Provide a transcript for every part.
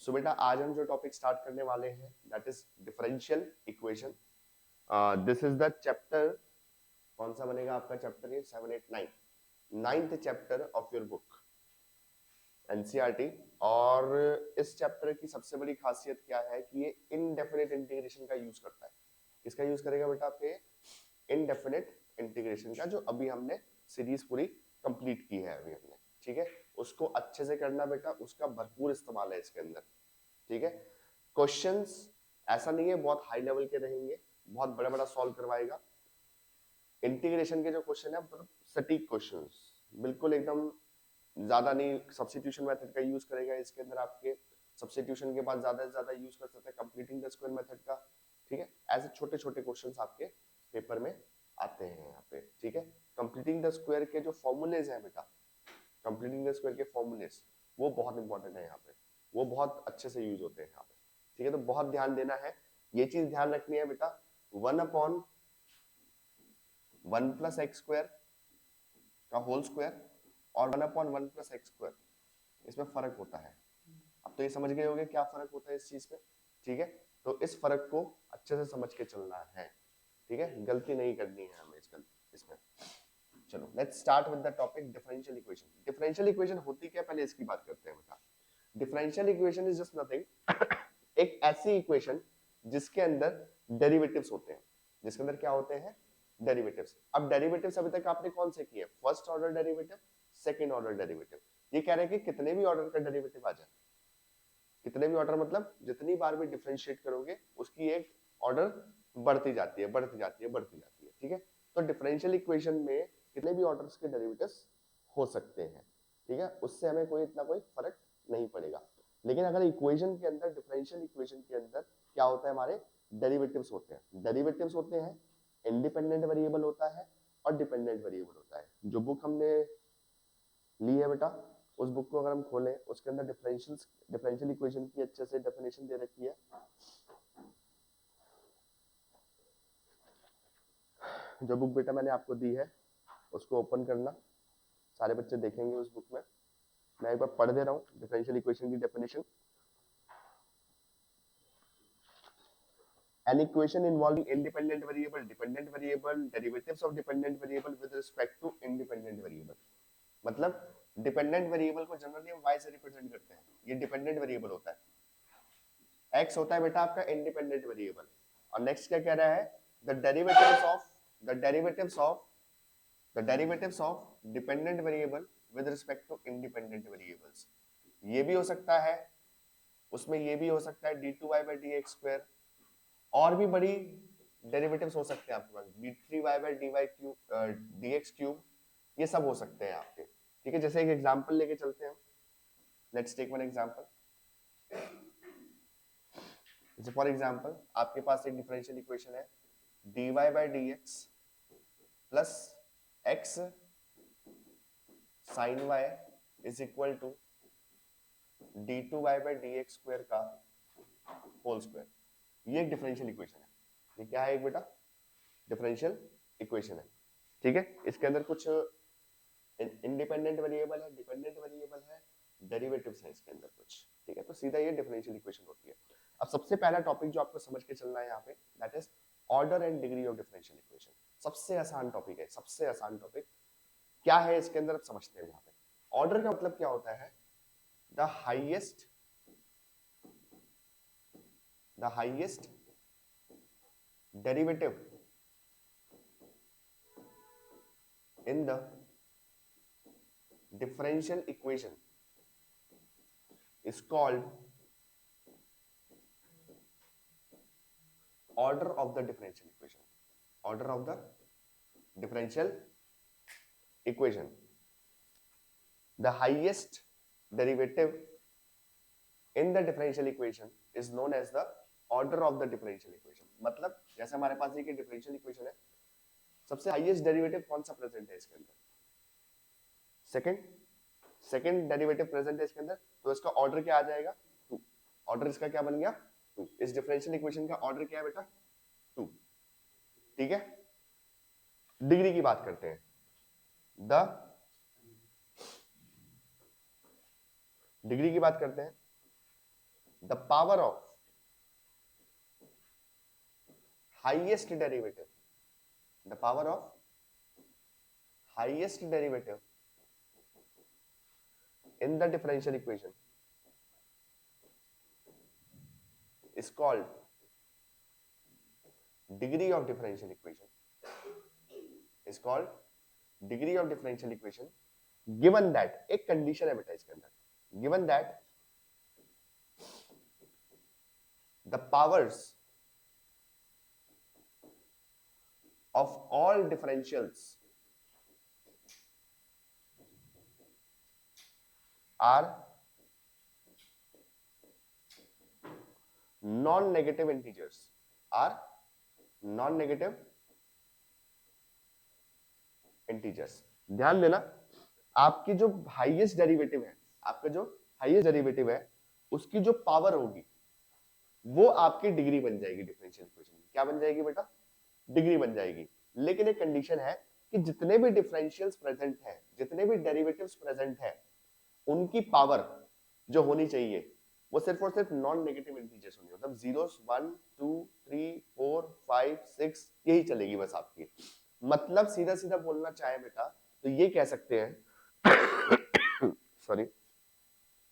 सो बेटा आज हम जो टॉपिक स्टार्ट करने वाले हैं that is differential equation. This is the chapter, कौन सा बनेगा आपका चैप्टर? ये 7 8 9, ninth chapter of your book NCERT. और इस चैप्टर की सबसे बड़ी खासियत क्या है कि ये इनडेफिनेट इंटीग्रेशन का यूज करता है। किसका यूज करेगा बेटा? आपके इनडेफिनेट इंटीग्रेशन का, जो अभी हमने सीरीज पूरी कंप्लीट की है अभी हमने, ठीक है। उसको अच्छे से करना बेटा, उसका भरपूर इस्तेमाल है इसके अंदर, ठीक है। क्वेश्चंस ऐसा नहीं है बहुत हाई लेवल के रहेंगे, बहुत बड़ा बड़ा सॉल्व करवाएगा। इंटीग्रेशन के जो क्वेश्चन है मतलब सटीक क्वेश्चंस, बिल्कुल एकदम ज्यादा नहीं। सब्स्टिट्यूशन मेथड का यूज करेगा इसके अंदर, आपके सब्स्टिट्यूशन के बाद ज्यादा से ज्यादा यूज कर सकते हैं कंप्लीटिंग द स्क्वायर मेथड का, ठीक है। ऐसे छोटे छोटे क्वेश्चंस आपके पेपर में आते हैं यहाँ पे, ठीक है। कंप्लीटिंग द स्क्वायर के जो फॉर्मूलेज हैं बेटा, कंप्लीटिंग द स्क्वायर के फॉर्मूलेज वो बहुत इंपॉर्टेंट है यहाँ पे, वो बहुत अच्छे से यूज होते हैं यहाँ पे, ठीक है। तो बहुत ध्यान देना है, ये चीज ध्यान रखनी है बेटा। 1/1 प्लस एक्स स्क्वायर का होल स्क्वायर और 1/1 प्लस एक्स स्क्वायर, इसमें फर्क होता है। अब तो ये समझ गए होंगे क्या फर्क होता है इस चीज पे, ठीक है। तो इस फर्क को अच्छे से समझ के चलना है, ठीक है। गलती नहीं करनी है हमें इसमें। चलो let's start with the topic differential equation. Differential equation होती क्या, पहले इसकी बात करते हैं बेटा। Differential equation is just nothing एक ऐसी इक्वेशन जिसके अंदर डेरिवेटिव्स होते हैं, जिसके अंदर क्या होते हैं? डेरिवेटिव्स। अब डेरिवेटिव्स अभी तक आपने कौन से किए? First order derivative, second order derivative. ये कह रहे हैं कि कितने भी ऑर्डर का डेरिवेटिव आ जाए, कितने भी ऑर्डर मतलब जितनी बार भी डिफरेंशिएट करोगे उसकी एक ऑर्डर बढ़ती जाती है, बढ़ती जाती है, बढ़ती जाती है, ठीक है। तो डिफरेंशियल इक्वेशन में कितने भी ऑर्डर्स के डेरिवेटिव्स हो सकते हैं, ठीक है। उससे हमें कोई इतना कोई फर्क नहीं पड़ेगा। लेकिन अगर इक्वेशन के अंदर, डिफरेंशियल इक्वेशन के अंदर क्या होता है? हमारे डेरिवेटिव्स होते हैं। डेरिवेटिव्स होते हैं, इंडिपेंडेंट वेरिएबल होता है और डिपेंडेंट वेरिएबल होता है। जो बुक हमने ली है बेटा, उस बुक को अगर हम खोलें, उसके अंदर डिफरेंशियल इक्वेशन की अच्छे से डेफिनेशन दे रखी है। जो बुक बेटा मैंने आपको दी है उसको ओपन करना, सारे बच्चे देखेंगे उस बुक में। मैं एक बार पढ़ दे रहा हूँ डिफरेंशियल इक्वेशन की definition. An equation involving independent variable, dependent variable, derivatives of dependent variable with respect to independent variable। मतलब डिपेंडेंट वेरिएबल को जनरली हम y से रिप्रेजेंट करते हैं, ये डिपेंडेंट वेरिएबल होता है। x होता है बेटा आपका इंडिपेंडेंट वेरिएबल। और नेक्स्ट क्या कह रहा है? The derivatives of the derivatives of the derivatives of dependent variable with respect to independent variables. ये भी हो सकता है, उसमें ये भी हो सकता है d2y/dx², और भी बड़ी डेरिवेटिव्स हो सकते हैं आपके पास, d3y/dx³, ये सब हो सकते हैं आपके, ठीक है। जैसे एक एग्जांपल लेके चलते हैं, लेट्स टेक वन एग्जांपल। जैसे फॉर एग्जांपल आपके पास एक डिफरेंशियल इक्वेशन है dy/dx plus x sin y is equal to d2y/dx² का होल स्क्वायर। ये एक डिफरेंशियल इक्वेशन है। ये क्या है? एक बेटा डिफरेंशियल इक्वेशन है, ठीक है। इसके अंदर कुछ इंडिपेंडेंट वेरिएबल है, डिपेंडेंट वेरिएबल है, डेरिवेटिव्स है इसके अंदर कुछ, ठीक है। तो सीधा ये डिफरेंशियल इक्वेशन होती है। अब सबसे पहला टॉपिक जो आपको समझ के चलना है यहाँ पे, that is order and degree of differential equation. सबसे आसान टॉपिक है, सबसे आसान टॉपिक क्या है इसके अंदर, अब समझते हैं यहाँ पे। ऑर्डर का मतलब क्या होता है? The highest derivative in the differential equation is called order of the differential equation. Order of the differential equation. The highest derivative in the differential equation is known as the order of the differential equation. मतलब जैसे हमारे पास एक differential equation है, सबसे highest derivative कौन सा present है इसके अंदर? सेकंड डेरिवेटिव प्रेजेंट है इसके अंदर, तो इसका ऑर्डर क्या आ जाएगा? 2। ऑर्डर इसका क्या बन गया? 2। इस डिफरेंशियल इक्वेशन का ऑर्डर क्या है बेटा? 2, ठीक है। डिग्री की बात करते हैं। द डिग्री की बात करते हैं। The power of highest derivative, the power of highest derivative in the differential equation is called degree of differential equation, is called degree of differential equation given that एक condition है बेटा इसके अंदर, given that the powers of all differentials are non-negative integers, are non-negative integers। ध्यान देना, आपकी जो highest derivative है, आपका जो हाईएस्ट डेरिवेटिव है उसकी जो पावर होगी वो आपकी डिग्री बन जाएगी डिफरेंशियल इक्वेशन की। क्या बन जाएगी बेटा? डिग्री बन जाएगी। लेकिन एक कंडीशन है कि जितने भी डिफरेंशियल्स प्रेजेंट हैं, जितने भी डेरिवेटिव्स प्रेजेंट हैं, उनकी पावर जो होनी चाहिए वो सिर्फ और सिर्फ नॉन नेगेटिव इंटीजर्स होनी, मतलब जीरोस 1 2 3 4 5 6 यही चलेगी बस आपकी। मतलब सीधा सीधा बोलना चाहे बेटा तो ये कह सकते हैं सॉरी,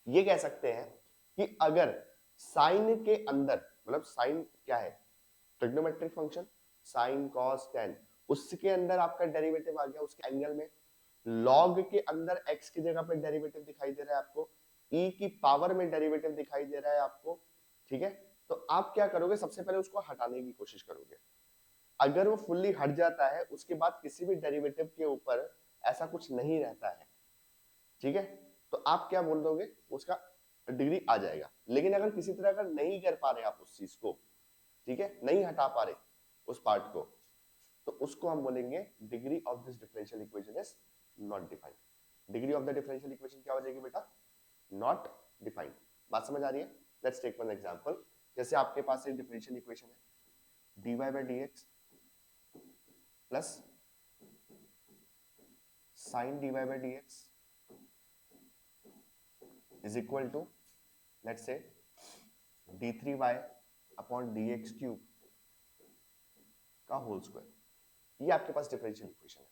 ये कह सकते हैं कि अगर साइन के अंदर, मतलब साइन क्या है? Trigonometric function sine cos tan, उसके अंदर आपका डेरिवेटिव आ गया उसके एंगल में। लॉग के अंदर x की जगह पे डेरिवेटिव दिखाई दे रहा है आपको, e की पावर में डेरिवेटिव दिखाई दे रहा है आपको, ठीक है? तो आप क्या करोगे? सबसे पहले उसको हटाने की कोशिश करोगे। अगर वो फुल्ली हट जाता है उसके बाद किसी भी डेरिवेटिव के ऊपर ऐसा कुछ नहीं रहता है, ठीक है? तो आप क्या बोल दोगे? उसका डिग्री आ जाएगा। लेकिन अगर किसी तरह अगर नहीं कर पा रहे आप उस चीज को, ठीक है, नहीं हटा पा रहे उस पार्ट को, तो उसको हम बोलेंगे degree of this differential equation is not defined. Degree of the differential equation क्या हो जाएगी बेटा? Not defined. बात समझ आ रही है? Let's take one example. जैसे आपके पास एक डिफरेंशियल इक्वेशन है dy by dx plus sin dy by dx is equal to let's say d3y upon dx cube का होल स्क्वायर। ये आपके पास डिफरेंशियल इक्वेशन है।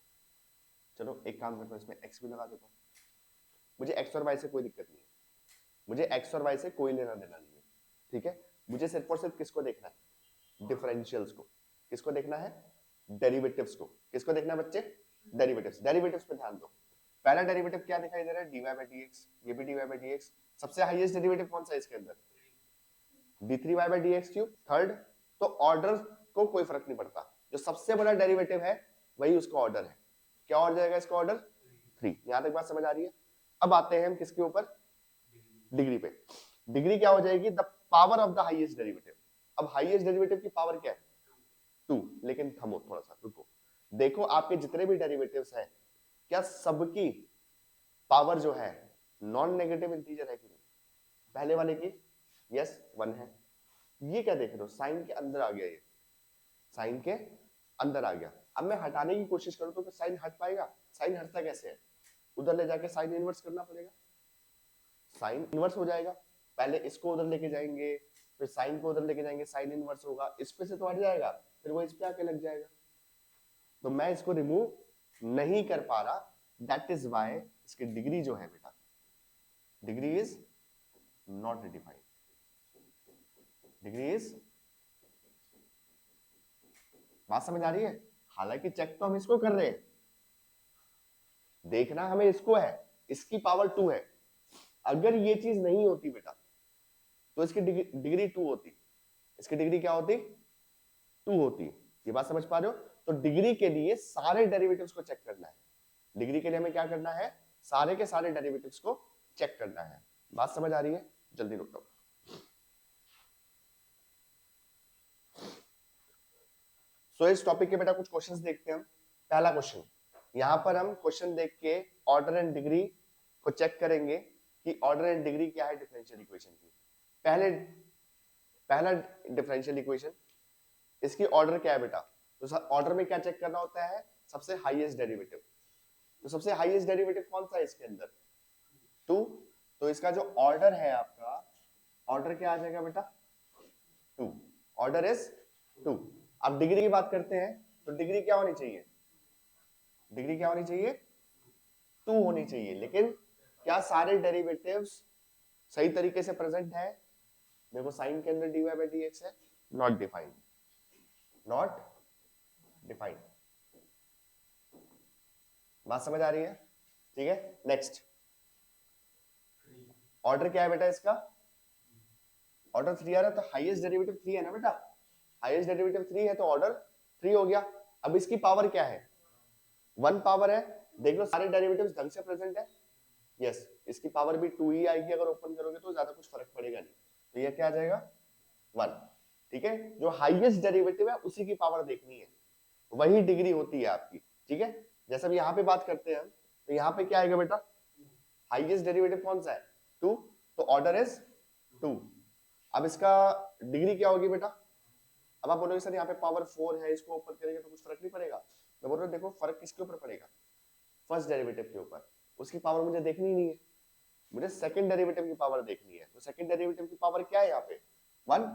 चलो एक काम करता हूं, इसमें x भी लगा देता हूं। मुझे x और y से कोई दिक्कत नहीं है, मुझे x और y से कोई लेना देना नहीं है, ठीक है? मुझे सिर्फ और सिर्फ किसको देखना है? डिफरेंशियल्स को। किसको देखना है? डेरिवेटिव्स को। किसको देखना है बच्चे? डेरिवेटिव्स। डेरिवेटिव्स पे ध्यान दो। पहला डेरिवेटिव क्या दिखाई दे रहा है? dy by dx, ये भी dy by dx। सबसे हाईएस्ट डेरिवेटिव कौन सा है इसके अंदर? d3y by dx cube. Third, तो ऑर्डर को कोई फर्क नहीं पड़ता, जो सबसे बड़ा डेरिवेटिव है वही उसका ऑर्डर है। क्या हो जाएगा इसका ऑर्डर? 3। यहां तक बात समझ आ रही है? अब आते हैं हम किसके ऊपर? डिग्री पे। डिग्री क्या हो जाएगी? The power of the highest derivative. अब हाईएस्ट डेरिवेटिव की पावर क्या है? 2। लेकिन थमो, थोड़ा सा रुको। देखो आपके जितने भी डेरिवेटिव्स हैं, क्या सबकी पावर जो है नॉन नेगेटिव इंटीजर है कि नहीं? पहले वाले की यस 1 है। ये क्या देख रहे हो? साइन के अंदर आ गया, ये साइन के अंदर आ गया। अब मैं हटाने की कोशिश करूं तो साइन हट पाएगा? साइन हटता कैसे है? उधर ले जाके साइन इनवर्स करना पड़ेगा, साइन इनवर्स हो जाएगा। पहले इसको उधर लेके जाएंगे, फिर साइन को उधर लेके जाएंगे, साइन इनवर्स होगा, इस पे से तो हट जाएगा, फिर वो इस पे आके लग जाएगा। तो मैं इसको रिमूव नहीं कर पा रहा, दैट इज व्हाई इसकी डिग्री जो है बेटा, degree is not defined. Degree is, बात समझ आ रही है? हालांकि चेक तो हम इसको कर रहे हैं, देखना हमें इसको है, इसकी पावर 2 है। अगर ये चीज नहीं होती बेटा तो इसकी डिग्री 2 होती, इसकी डिग्री क्या होती? 2 होती। ये बात समझ पा रहे हो? तो डिग्री के लिए सारे डेरिवेटिव्स को चेक करना है। डिग्री के लिए हमें क्या करना है? सारे के सारे डेरिवेटिव्स को चेक करना है। बात समझ आ रही है? जल्दी रुक जाओ। सो इस टॉपिक के बेटा कुछ क्वेश्चंस देखते हैं हम। पहला क्वेश्चन, यहां पर हम क्वेश्चन देख के ऑर्डर एंड डिग्री को चेक करेंगे कि ऑर्डर एंड डिग्री क्या है डिफरेंशियल इक्वेशन की। पहला डिफरेंशियल इक्वेशन, इसकी ऑर्डर क्या है बेटा? तो ऑर्डर में क्या चेक करना होता है? सबसे हाईएस्ट डेरिवेटिव। तो सबसे हाईएस्ट डेरिवेटिव कौन सा है इसके अंदर? 2। तो इसका जो ऑर्डर है आपका ऑर्डर क्या आ जाएगा बेटा? 2। Order is 2। अब डिग्री की बात करते हैं, तो डिग्री क्या होनी चाहिए? डिग्री क्या होनी चाहिए? 2 होनी चाहिए। लेकिन क्या सारे डेरिवेटिव्स सही तरीके से प्रेजेंट है? देखो साइन के अंदर dy बाई dx है, नॉट डिफाइंड, नॉट डिफाइंड। बात समझ आ रही है? ठीक है, नेक्स्ट। ऑर्डर क्या है बेटा इसका? ऑर्डर 3 आ रहा है, तो हाईएस्ट डेरिवेटिव 3 है ना बेटा? हाईएस्ट डेरिवेटिव 3 है तो ऑर्डर 3 हो गया। अब इसकी पावर क्या है? 1 पावर है। देख लो सारे डेरिवेटिव्स ढंग से प्रेजेंट है। यस, इसकी पावर भी 2 ही आएगी, अगर ओपन करोगे तो ज्यादा कुछ फर्क पड़ेगा नहीं। तो ये क्या आ जाएगा? 1। ठीक है, जो हाईएस्ट डेरिवेटिव है उसी की पावर देखनी है, वही डिग्री होती है आपकी। ठीक है, जैसे अब यहाँ पे बात करते हैं हम, तो यहाँ पे क्या आएगा बेटा? हाईएस्ट डेरिवेटिव कौन सा है? 2, तो ऑर्डर इज 2। अब इसका डिग्री क्या होगी बेटा? अब आप बोलोगे सर यहाँ पे पावर 4 है, इसको ओपन करेंगे तो कुछ फर्क नहीं पड़ेगा। मैं बोल रहा हूँ देखो फर्क किसके ऊपर पड़ेगा? फर्स्ट डेरिवेटिव के ऊपर। उसकी पावर मुझे देखनी ही नहीं है, मुझे सेकंड डेरिवेटिव की पावर देखनी है। तो सेकंड डेरिवेटिव की पावर क्या है यहाँ पे? 1।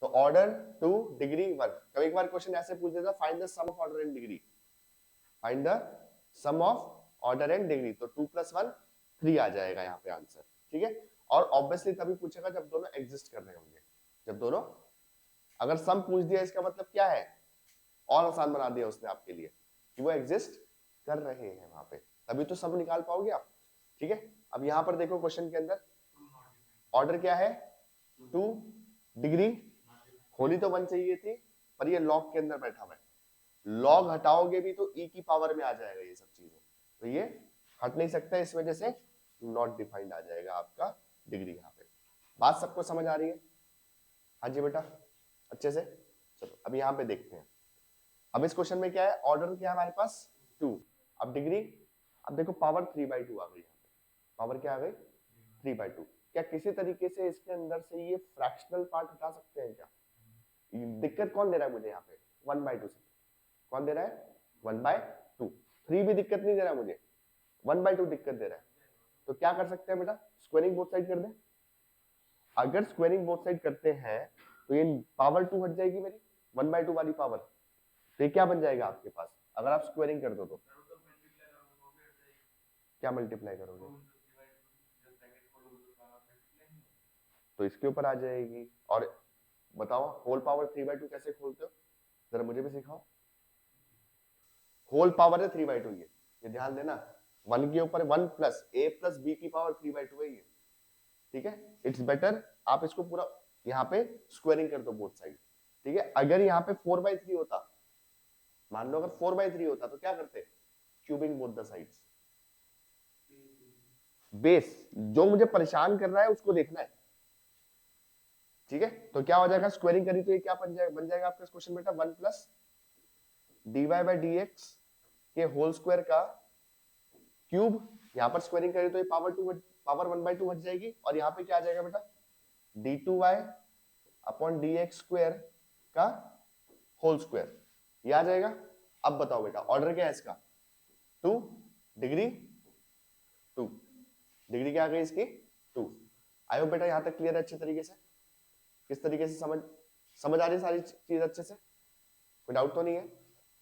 तो ऑर्डर 2, डिग्री 1। कभी एक बार क्वेश्चन ऐसे पूछ देता, find the sum of order and degree. Find the sum of order and degree, तो 2 + 1 3 आ जाएगा यहाँ पे आंसर। ठीक है, और ऑब्वियसली तभी पूछेगा जब दोनों एग्जिस्ट कर रहे होंगे। जब दोनों, अगर सम पूछ दिया इसका मतलब क्या है? और आसान बना दिया उसने आपके लिए कि वो एग्जिस्ट कर रहे हैं वहां पे, तभी तो सम निकाल पाओगे आप। ठीक है, अब यहाँ पर देखो क्वेश्चन के अंदर ऑर्डर क्या है? 2, डिग्री होनी तो 1 चाहिए थी, पर ये लॉग के अंदर बैठा हुआ है। लॉग हटाओगे भी तो e की पावर में आ जाएगा ये सब चीजें, तो ये हट नहीं सकता, इस वजह से नॉट डिफाइंड आ जाएगा आपका डिग्री यहाँ पे। बात सबको समझ आ रही है? हाँ जी बेटा, अच्छे से। चलो अब यहाँ पे देखते हैं। अब इस क्वेश्चन में क्या है? ऑर्डर क्या है हमारे पास? 2। अब डिग्री, अब देखो पावर 3/2 आ गई यहाँ पे। पावर क्या आ गई? 3/2। क्या किसी तरीके से इसके अंदर से ये फ्रैक्शनल पार्ट हटा सकते हैं क्या? दिक्कत कौन दे रहा है मुझे यहाँ पे? 1/2 से कौन दे रहा है? 1/2। 3 भी दिक्कत नहीं दे रहा मुझे, 1/2 दिक्कत दे रहा है। तो क्या कर सकते हैं बेटा? स्क्वायरिंग बोथ साइड कर दें। अगर स्क्वायरिंग बोथ साइड करते हैं तो ये पावर 2 हट जाएगी मेरी, 1/2 वाली पावर। तो ये क्या बन जाएगा आपके पास अगर आप स्क्वायरिंग कर दो तो? क्या मल्टीप्लाई करोगे? तो इसके ऊपर आ जाएगी। और बताओ होल पावर 3/2 कैसे खोलते हो, जरा मुझे भी सिखाओ। होल पावर है 3/2, ये ध्यान देना। 1 के ऊपर 1 प्लस a प्लस b की पावर 3/2 है ये। ठीक है, इट्स बेटर आप इसको पूरा यहाँ पे स्क्वायरिंग कर दो बोथ साइड। ठीक है, अगर यहाँ पे 4/3 होता, मान लो अगर 4/3 होता तो क्या करते? Cubing both the sides. Base जो मुझे परेशान कर रहा है उसको देखना है। ठीक है, तो क्या हो जाएगा? स्क्वायरिंग करी तो ये क्या बन जाएगा आपका क्वेश्चन बेटा? 1 प्लस dy बाई dx के होल स्क्वायर का क्यूब। यहाँ पर स्क्वायरिंग करें तो ये पावर 1/2 हट जाएगी, और यहाँ पे क्या आ जाएगा बेटा? d2y अपॉन dx स्क्वायर का होल स्क्वायर, ये आ जाएगा। अब बताओ बेटा ऑर्डर क्या है इसका? 2, डिग्री 2। डिग्री क्या आ गई इसकी? 2। आई होप बेटा यहाँ तक क्लियर है अच्छे तरीके से? किस तरीके से समझ आ रही है सारी चीज अच्छे से? कोई डाउट तो नहीं है?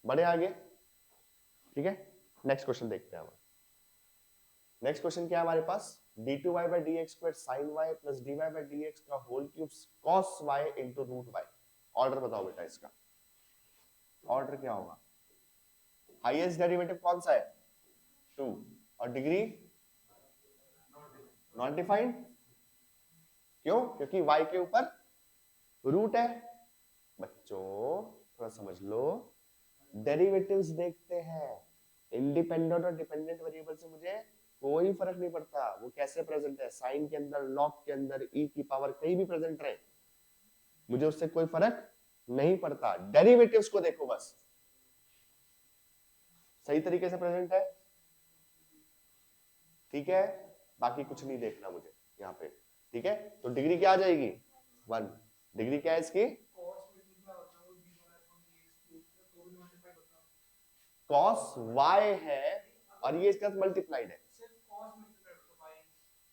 बढ़े आगे। ठीक है, नेक्स्ट क्वेश्चन देखते हैं हम। नेक्स्ट क्वेश्चन क्या है हमारे पास? d2y by dx squared sin y plus dy by dx का whole cube cos y into root y। Order बताओ बेटा इसका, ऑर्डर क्या होगा? हाईएस्ट डेरिवेटिव कौन सा है? 2। और डिग्री नॉट डिफाइंड। क्यों? क्योंकि y के ऊपर रूट है। बच्चों थोड़ा समझ लो, डेरिवेटिव्स देखते हैं, इंडिपेंडेंट और डिपेंडेंट वेरिएबल से मुझे कोई फर्क नहीं पड़ता वो कैसे प्रेजेंट है, साइन के अंदर, लॉग के अंदर, e की पावर कहीं भी प्रेजेंट रहे, मुझे उससे कोई फर्क नहीं पड़ता। डेरिवेटिव्स को देखो बस, सही तरीके से प्रेजेंट है। ठीक है, बाकी कुछ नहीं देखना मुझे यहाँ पे। ठीक है, तो डिग्री क्या आ जाएगी? 1। डिग्री क्या है इसकी? cos y है और ये इसका मल्टीप्लाइड है।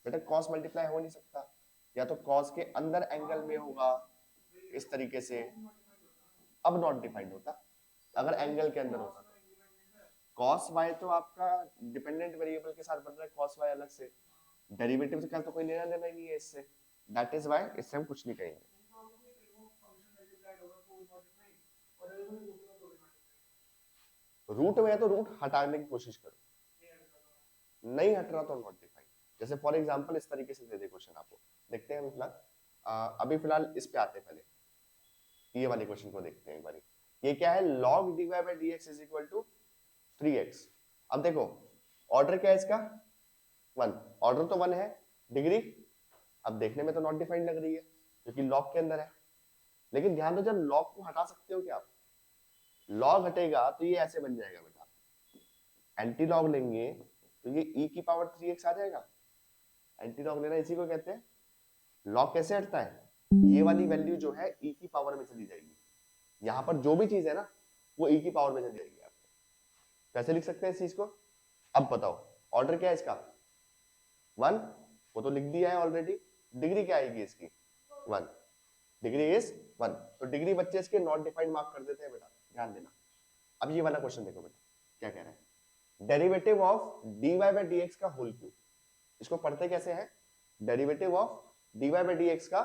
बेटा कॉस मल्टीप्लाई हो नहीं सकता, या तो कॉस के अंदर एंगल में होगा इस तरीके से, अब नॉट डिफाइंड होता अगर एंगल के अंदर होता। कॉस वाई तो आपका डिपेंडेंट वेरिएबल के साथ बन रहा है, कॉस वाई अलग से, डेरिवेटिव का तो कोई लेना देना ही नहीं है इससे, दैट इज व्हाई इससे हम कुछ नहीं कहेंगे। रूट में है तो रूट हटाने की कोशिश करो, नहीं हट रहा तो नॉट डिफाइंड। जैसे फॉर एग्जांपल इस तरीके से दे दे क्वेश्चन आपको, देखते हैं फिलहाल अभी फिलहाल इस पे आते हैं, पहले ये वाले क्वेश्चन को देखते हैं एक बारी। ये क्या है, log dy by dx is equal to 3x। अब देखो ऑर्डर क्या है इसका, 1, ऑर्डर तो 1 है, डिग्री अब देखने में तो नॉट डिफाइंड लग रही है क्योंकि लॉग के अंदर है, लेकिन ध्यान दो जब लॉग को हटा सकते हो क्या आप, लॉग हटेगा तो ये ऐसे बन जाएगा बेटा, एंटी लॉग लेंगे तो ये e की पावर 3x आ जाएगा, एंटी लॉग लेना इसी को कहते हैं। लॉग कैसे हटता है, ये वाली वैल्यू जो है e की पावर में चली जाएगी, यहाँ पर जो भी चीज है ना वो e की पावर में चली जाएगी। आप कैसे लिख सकते हैं इस चीज को, अब बताओ ऑर्डर क्या है इसका 1, वो तो लिख दिया है ऑलरेडी, डिग्री क्या आएगी इसकी 1, डिग्री इज 1, तो डिग्री बच्चे इसके नॉट डिफाइंड मार्क कर देते हैं बेटा, ध्यान देना। अब ये वाला क्वेश्चन देखो बेटा क्या कह रहा है, derivative of dy by dx का होल क्यूब, इसको पढ़ते कैसे हैं, derivative of dy by dx का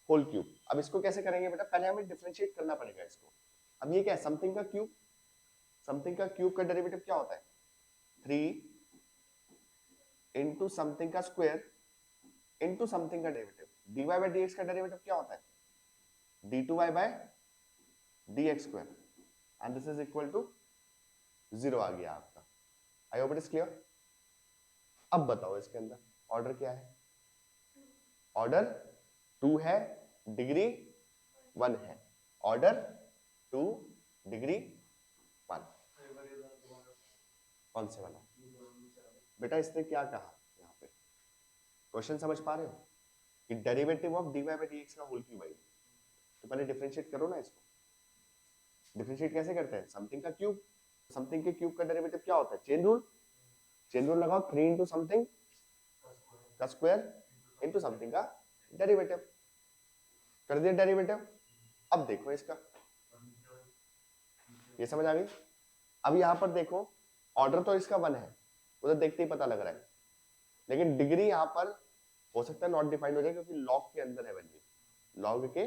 होल क्यूब। अब इसको कैसे करेंगे बेटा, पहले हमें डिफरेंशिएट करना पड़ेगा इसको। अब ये क्या है, समथिंग का क्यूब, समथिंग का क्यूब का डेरिवेटिव क्या होता है 3 इंटू समथिंग का स्क्वायर इंटू समथिंग का डेरिवेटिव, dy by dx का डेरिवेटिव क्या होता है d2y by dx square, and this is equal to 0 आ गया आपका। I hope it is clear. अब बताओ इसके अंदर ऑर्डर क्या है, ऑर्डर 2 है, डिग्री 1 है, ऑर्डर 2 डिग्री 1, कौन से वाला बेटा, इसने क्या कहा यहाँ पे, क्वेश्चन समझ पा रहे हो कि derivative of dy by dx का होल क्यूब है, तो पहले डिफरेंशिएट करो ना इसको। डिफरेंशिएट कैसे करते हैं, समथिंग का क्यूब, समथिंग के क्यूब का डेरिवेटिव क्या होता है, चेन रूल, चेन रूल लगाओ, 3 इंटू समथिंग का स्क्वायर इंटू समथिंग का डेरिवेटिव, कर दिया डेरिवेटिव। अब देखो इसका, ये समझ आ गई। अब यहाँ पर देखो ऑर्डर तो इसका 1 है, उधर देखते ही पता लग रहा है, लेकिन डिग्री यहाँ पर हो सकता है नॉट डिफाइंड हो जाए क्योंकि लॉग के अंदर है वैल्यू, लॉग के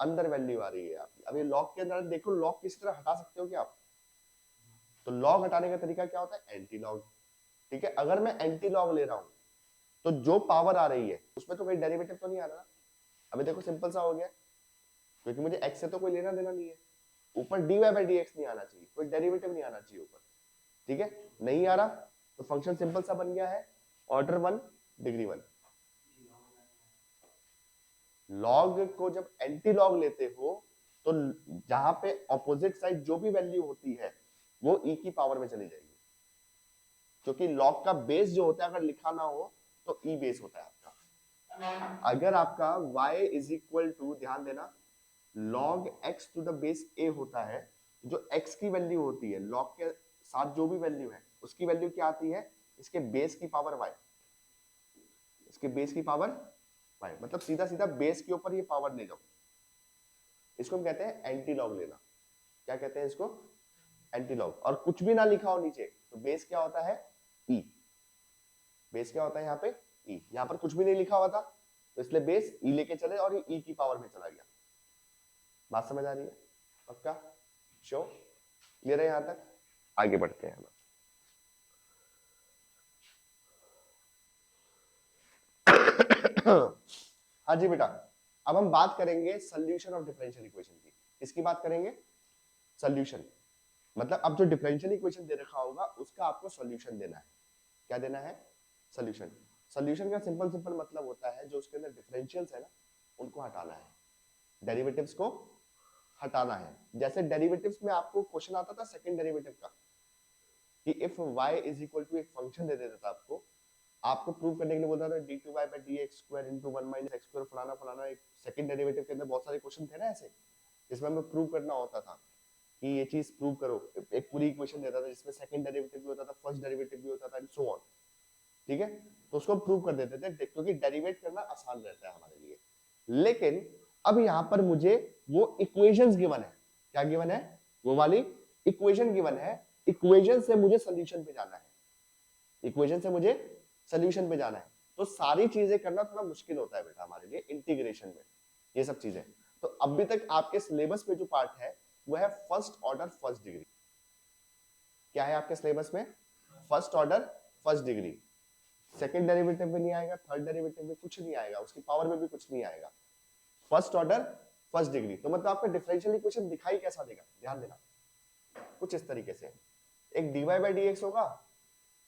अंदर वैल्यू आ रही है आपकी। अब ये लॉग के अंदर देखो, लॉग किसी तरह हटा सकते हो क्या आप, तो लॉग हटाने का तरीका क्या होता है, एंटी लॉग। ठीक है, अगर मैं एंटी लॉग ले रहा हूं तो जो पावर आ रही है उसमें तो कोई डेरिवेटिव तो नहीं आ रहा। अभी देखो सिंपल सा हो गया, क्योंकि मुझे x से तो कोई लेना देना नहीं है, ऊपर dy by dx नहीं आना चाहिए, कोई डेरिवेटिव नहीं आना चाहिए ऊपर। ठीक है, नहीं आ रहा तो फंक्शन सिंपल सा बन गया है, ऑर्डर 1 डिग्री 1। लॉग को जब एंटी लॉग लेते हो तो जहां पे ऑपोजिट साइड जो भी वैल्यू होती है वो e की पावर में चली जाएगी, क्योंकि लॉग का बेस जो होता है अगर लिखा ना हो तो e बेस होता है आपका। अगर आपका y इज इक्वल टू, ध्यान देना, log x to the base a होता है, जो x की वैल्यू होती है log के साथ जो भी वैल्यू है उसकी वैल्यू क्या आती है, इसके बेस की पावर y, इसके बेस की पावर y, मतलब सीधा सीधा बेस के ऊपर ये पावर ले जाओ, इसको हम कहते हैं एंटी लॉग लेना। क्या कहते हैं इसको, एंटी लॉग। और कुछ भी ना लिखा हो नीचे तो बेस क्या होता है e, बेस क्या होता है यहाँ पे e, यहाँ पर कुछ भी नहीं लिखा हुआ था तो इसलिए बेस e लेके चले और ये e की पावर में चला गया। बात समझ आ रही है, पक्का, शो क्लियर है, यहां तक आगे बढ़ते हैं हम। हाँ जी बेटा, अब हम बात करेंगे सॉल्यूशन ऑफ डिफरेंशियल इक्वेशन की। किसकी बात करेंगे, सॉल्यूशन, मतलब अब जो डिफरेंशियल इक्वेशन दे रखा होगा उसका आपको सॉल्यूशन देना है। क्या देना है, सॉल्यूशन। सॉल्यूशन का सिंपल सिंपल मतलब होता है जो उसके अंदर डिफरेंशियल्स है ना उनको हटाना है, डेरिवेटिव्स को हटाना है। जैसे डेरिवेटिव्स में आपको क्वेश्चन आता था सेकंड डेरिवेटिव का कि if y is equal to, एक फंक्शन दे देता था आपको प्रूव करने के लिए बोलता था d2y by dx square into 1 minus x square फलाना फलाना। एक सेकंड डेरिवेटिव के अंदर बहुत सारे क्वेश्चन थे ना ऐसे, जिसमें हमें प्रूव करना होता था कि ये चीज प्रूव करो। एक पूरी इक्वेशन देता था जिसमें सेकंड डेरिवेटिव भी होता था, फर्स्ट डेरिवेटिव भी होता था एंड सो ऑन। ठीक है, तो उसको प्रूव कर देते थे क्योंकि डेरिवेट करना आसान रहता है हमारे लिए। लेकिन अब यहां पर मुझे वो इक्वेशंस गिवन है, क्या गिवन है, वो वाली इक्वेशन गिवन है, इक्वेशन से मुझे सोल्यूशन पे जाना है, इक्वेशन से मुझे सोल्यूशन पे जाना है। तो सारी चीजें करना थोड़ा मुश्किल होता है बेटा हमारे लिए इंटीग्रेशन में, ये सब चीजें। तो अभी तक आपके सिलेबस में जो पार्ट है वो है फर्स्ट ऑर्डर फर्स्ट डिग्री। क्या है आपके सिलेबस में? First order first degree. Second derivative में नहीं आएगा, थर्ड डेरिवेटिव में कुछ नहीं आएगा, उसकी पावर में भी कुछ नहीं आएगा। फर्स्ट ऑर्डर फर्स्ट डिग्री, तो मतलब आपका डिफरेंशियल इक्वेशन दिखाई कैसा देगा, ध्यान देना, कुछ इस तरीके से। एक dy बाई dx होगा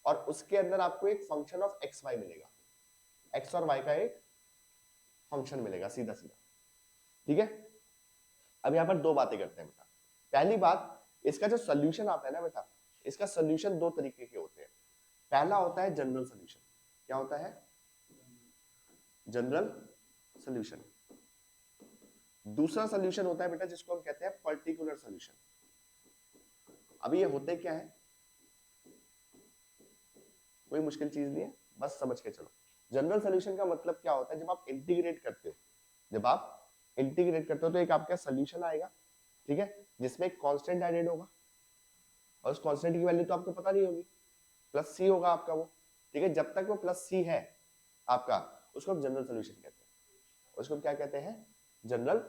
और उसके अंदर आपको एक फंक्शन ऑफ एक्स वाई मिलेगा, एक्स और वाई का एक फंक्शन मिलेगा सीधा सीधा, ठीक है। अब यहां पर दो बातें करते हैं बेटा। पहली बात, इसका जो सोल्यूशन आता है ना बेटा, इसका सोल्यूशन दो तरीके के होते हैं। पहला होता है जनरल सोल्यूशन। क्या होता है? General solution. दूसरा सोल्यूशन होता है बेटा जिसको हम कहते हैं पर्टिकुलर सोल्यूशन। अभी ये होते क्या है, कोई मुश्किल चीज नहीं है, बस समझ के चलो। जनरल सोल्यूशन का मतलब क्या होता है, जब आप इंटीग्रेट करते हो, जब आप इंटीग्रेट करते हो तो एक आपका सोल्यूशन आएगा, ठीक है, जिसमें एक कांस्टेंट एडेड होगा और उस कांस्टेंट की वैल्यू तो आपको पता नहीं होगी, प्लस सी होगा आपका वो, ठीक है। जब तक वो प्लस सी है आपका, उसको हम जनरल सोल्यूशन कहते हैं। उसको क्या कहते हैं? General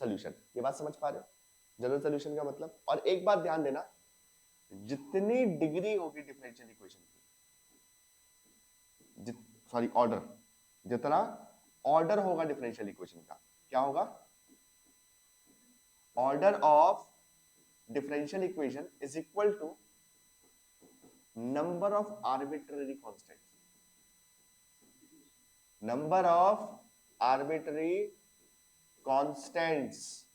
solution. ये बात समझ पा रहे हो, जनरल सोल्यूशन का मतलब। और एक बात ध्यान देना, जितनी डिग्री होगी डिफरेंशियल इक्वेशन की, सॉरी ऑर्डर, जितना ऑर्डर होगा डिफरेंशियल इक्वेशन का, क्या होगा? Order of differential equation is equal to number of arbitrary constants, number of arbitrary constants.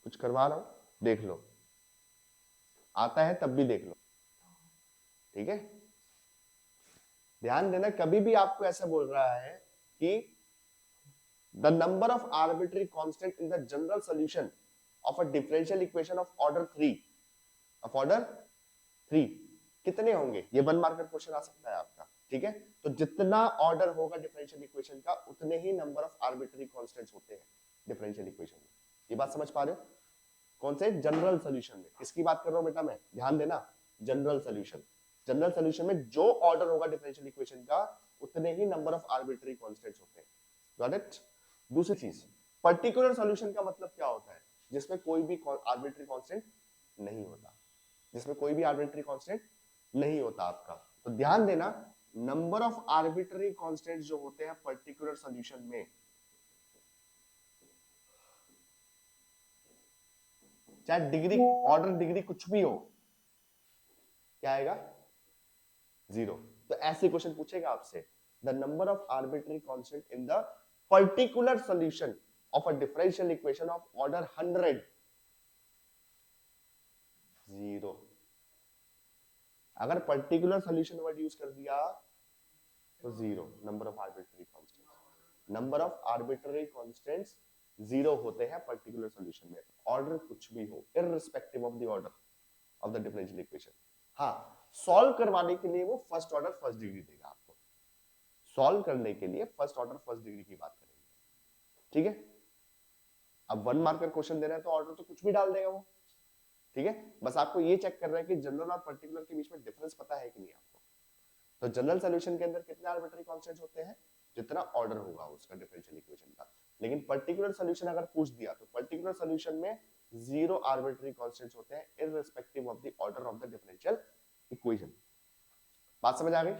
कुछ करवा रहा हूं, देख लो, आता है तब भी देख लो, ठीक है। ध्यान देना, कभी भी आपको ऐसा बोल रहा है कि the number of arbitrary constant in the general solution of a differential equation of order 3, of order 3 कितने होंगे? ये 1 मार्कर क्वेश्चन आ सकता है आपका, ठीक है। तो जितना ऑर्डर होगा डिफरेंशियल इक्वेशन का, उतने ही नंबर ऑफ आर्बिट्ररी कांस्टेंट्स होते हैं डिफरेंशियल इक्वेशन में। ये बात समझ पा रहे हो? कौन से? जनरल सॉल्यूशन में। किसकी बात कर रहा हूं बेटा मैं, ध्यान देना, जनरल सॉल्यूशन। जनरल सॉल्यूशन में जो ऑर्डर होगा डिफरेंशियल इक्वेशन का, उतने ही नंबर ऑफ आर्बिट्ररी कांस्टेंट्स होते हैं। Got it? दूसरी चीज, पर्टिकुलर सॉल्यूशन का मतलब क्या होता है? जिसमें कोई भी आर्बिट्ररी कांस्टेंट नहीं होता, जिसमें कोई भी आर्बिट्ररी कांस्टेंट नहीं होता आपका। तो ध्यान देना, नंबर ऑफ आर्बिट्ररी कांस्टेंट्स जो होते हैं पर्टिकुलर सॉल्यूशन में, चाहे डिग्री, ऑर्डर डिग्री कुछ भी हो, क्या आएगा? 0। तो ऐसे क्वेश्चन पूछेगा आपसे, the number of arbitrary constant in the particular solution of a differential equation of order 100, 0। अगर पर्टिकुलर सॉल्यूशन वर्ड यूज कर दिया तो 0, number of arbitrary constants. Number of arbitrary constants 0 होते हैं पर्टिकुलर सॉल्यूशन में, ऑर्डर कुछ भी हो, irrespective of the order of the differential equation. हाँ, सॉल्व करवाने के लिए वो फर्स्ट ऑर्डर फर्स्ट डिग्री देगा आपको, सॉल्व करने के लिए फर्स्ट ऑर्डर फर्स्ट डिग्री की बात करेंगे, ठीक है। अब 1 मार्कर क्वेश्चन दे रहा है तो ऑर्डर तो कुछ भी डाल देगा वो, ठीक है। बस आपको ये चेक करना है कि जनरल और पर्टिकुलर के बीच में डिफरेंस पता है कि नहीं आपको। तो जनरल सॉल्यूशन के अंदर कितने आर्बिट्ररी कांस्टेंट्स होते हैं? जितना ऑर्डर होगा उसका डिफरेंशियल इक्वेशन का। लेकिन पर्टिकुलर सॉल्यूशन अगर पूछ दिया तो पर्टिकुलर सॉल्यूशन में 0 आर्बिट्ररी कांस्टेंट्स होते हैं irrespective of the order of the differential equation. बात समझ आ गई?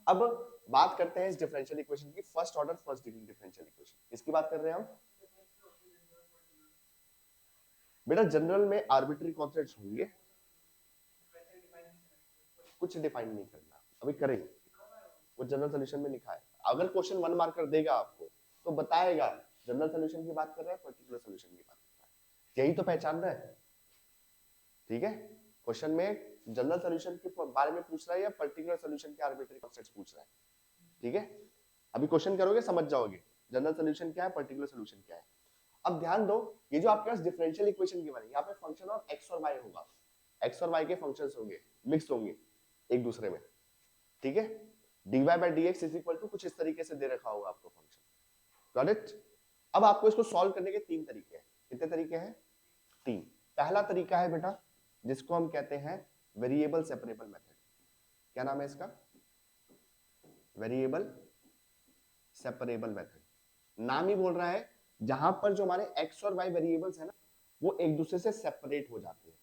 अब बात करते हैं इस डिफरेंशियल इक्वेशन की, first order first degree differential equation. इसकी बात कर रहे हैं हम बेटा। जनरल में आर्बिट्ररी कांस्टेंट्स होंगे, कुछ डिफाइन नहीं करना, अभी करेंगे, वो जनरल सॉल्यूशन में लिखा है। अगर क्वेश्चन 1 मार्कर देगा आपको तो बताएगा जनरल सॉल्यूशन की बात कर रहा है, पर्टिकुलर सॉल्यूशन की बात कर रहा है, यही तो पहचानना है, ठीक है। क्वेश्चन में जनरल सॉल्यूशन के बारे में पूछ रहा है या पर्टिकुलर सॉल्यूशन के आर्बिट्ररी कांस्टेंट्स पूछ रहा है, ठीक है। अभी क्वेश्चन करोगे समझ जाओगे जनरल सॉल्यूशन क्या है, पर्टिकुलर सॉल्यूशन क्या है। अब ध्यान दो, ये जो आपके पास डिफरेंशियल इक्वेशन गिवन है, यहाँ पे फंक्शन ऑफ एक्स और वाई होगा, एक्स और वाई के फंक्शंस होंगे, मिक्स होंगे एक दूसरे में, ठीक है। dy by D x is equal to कुछ इस तरीके से दे रखा होगा आपको फंक्शन, गॉट इट। अब आपको इसको सॉल्व करने के तीन तरीके हैं। कितने तरीके हैं? तीन। पहला तरीका है बेटा जिसको हम कहते हैं वेरिएबल सेपरेबल मेथड। क्या नाम है इसका? Variable separable method. नाम ही बोल रहा है जहां पर जो हमारे एक्स और वाई वेरिएबल्स है ना वो एक दूसरे से सेपरेट हो जाते हैं।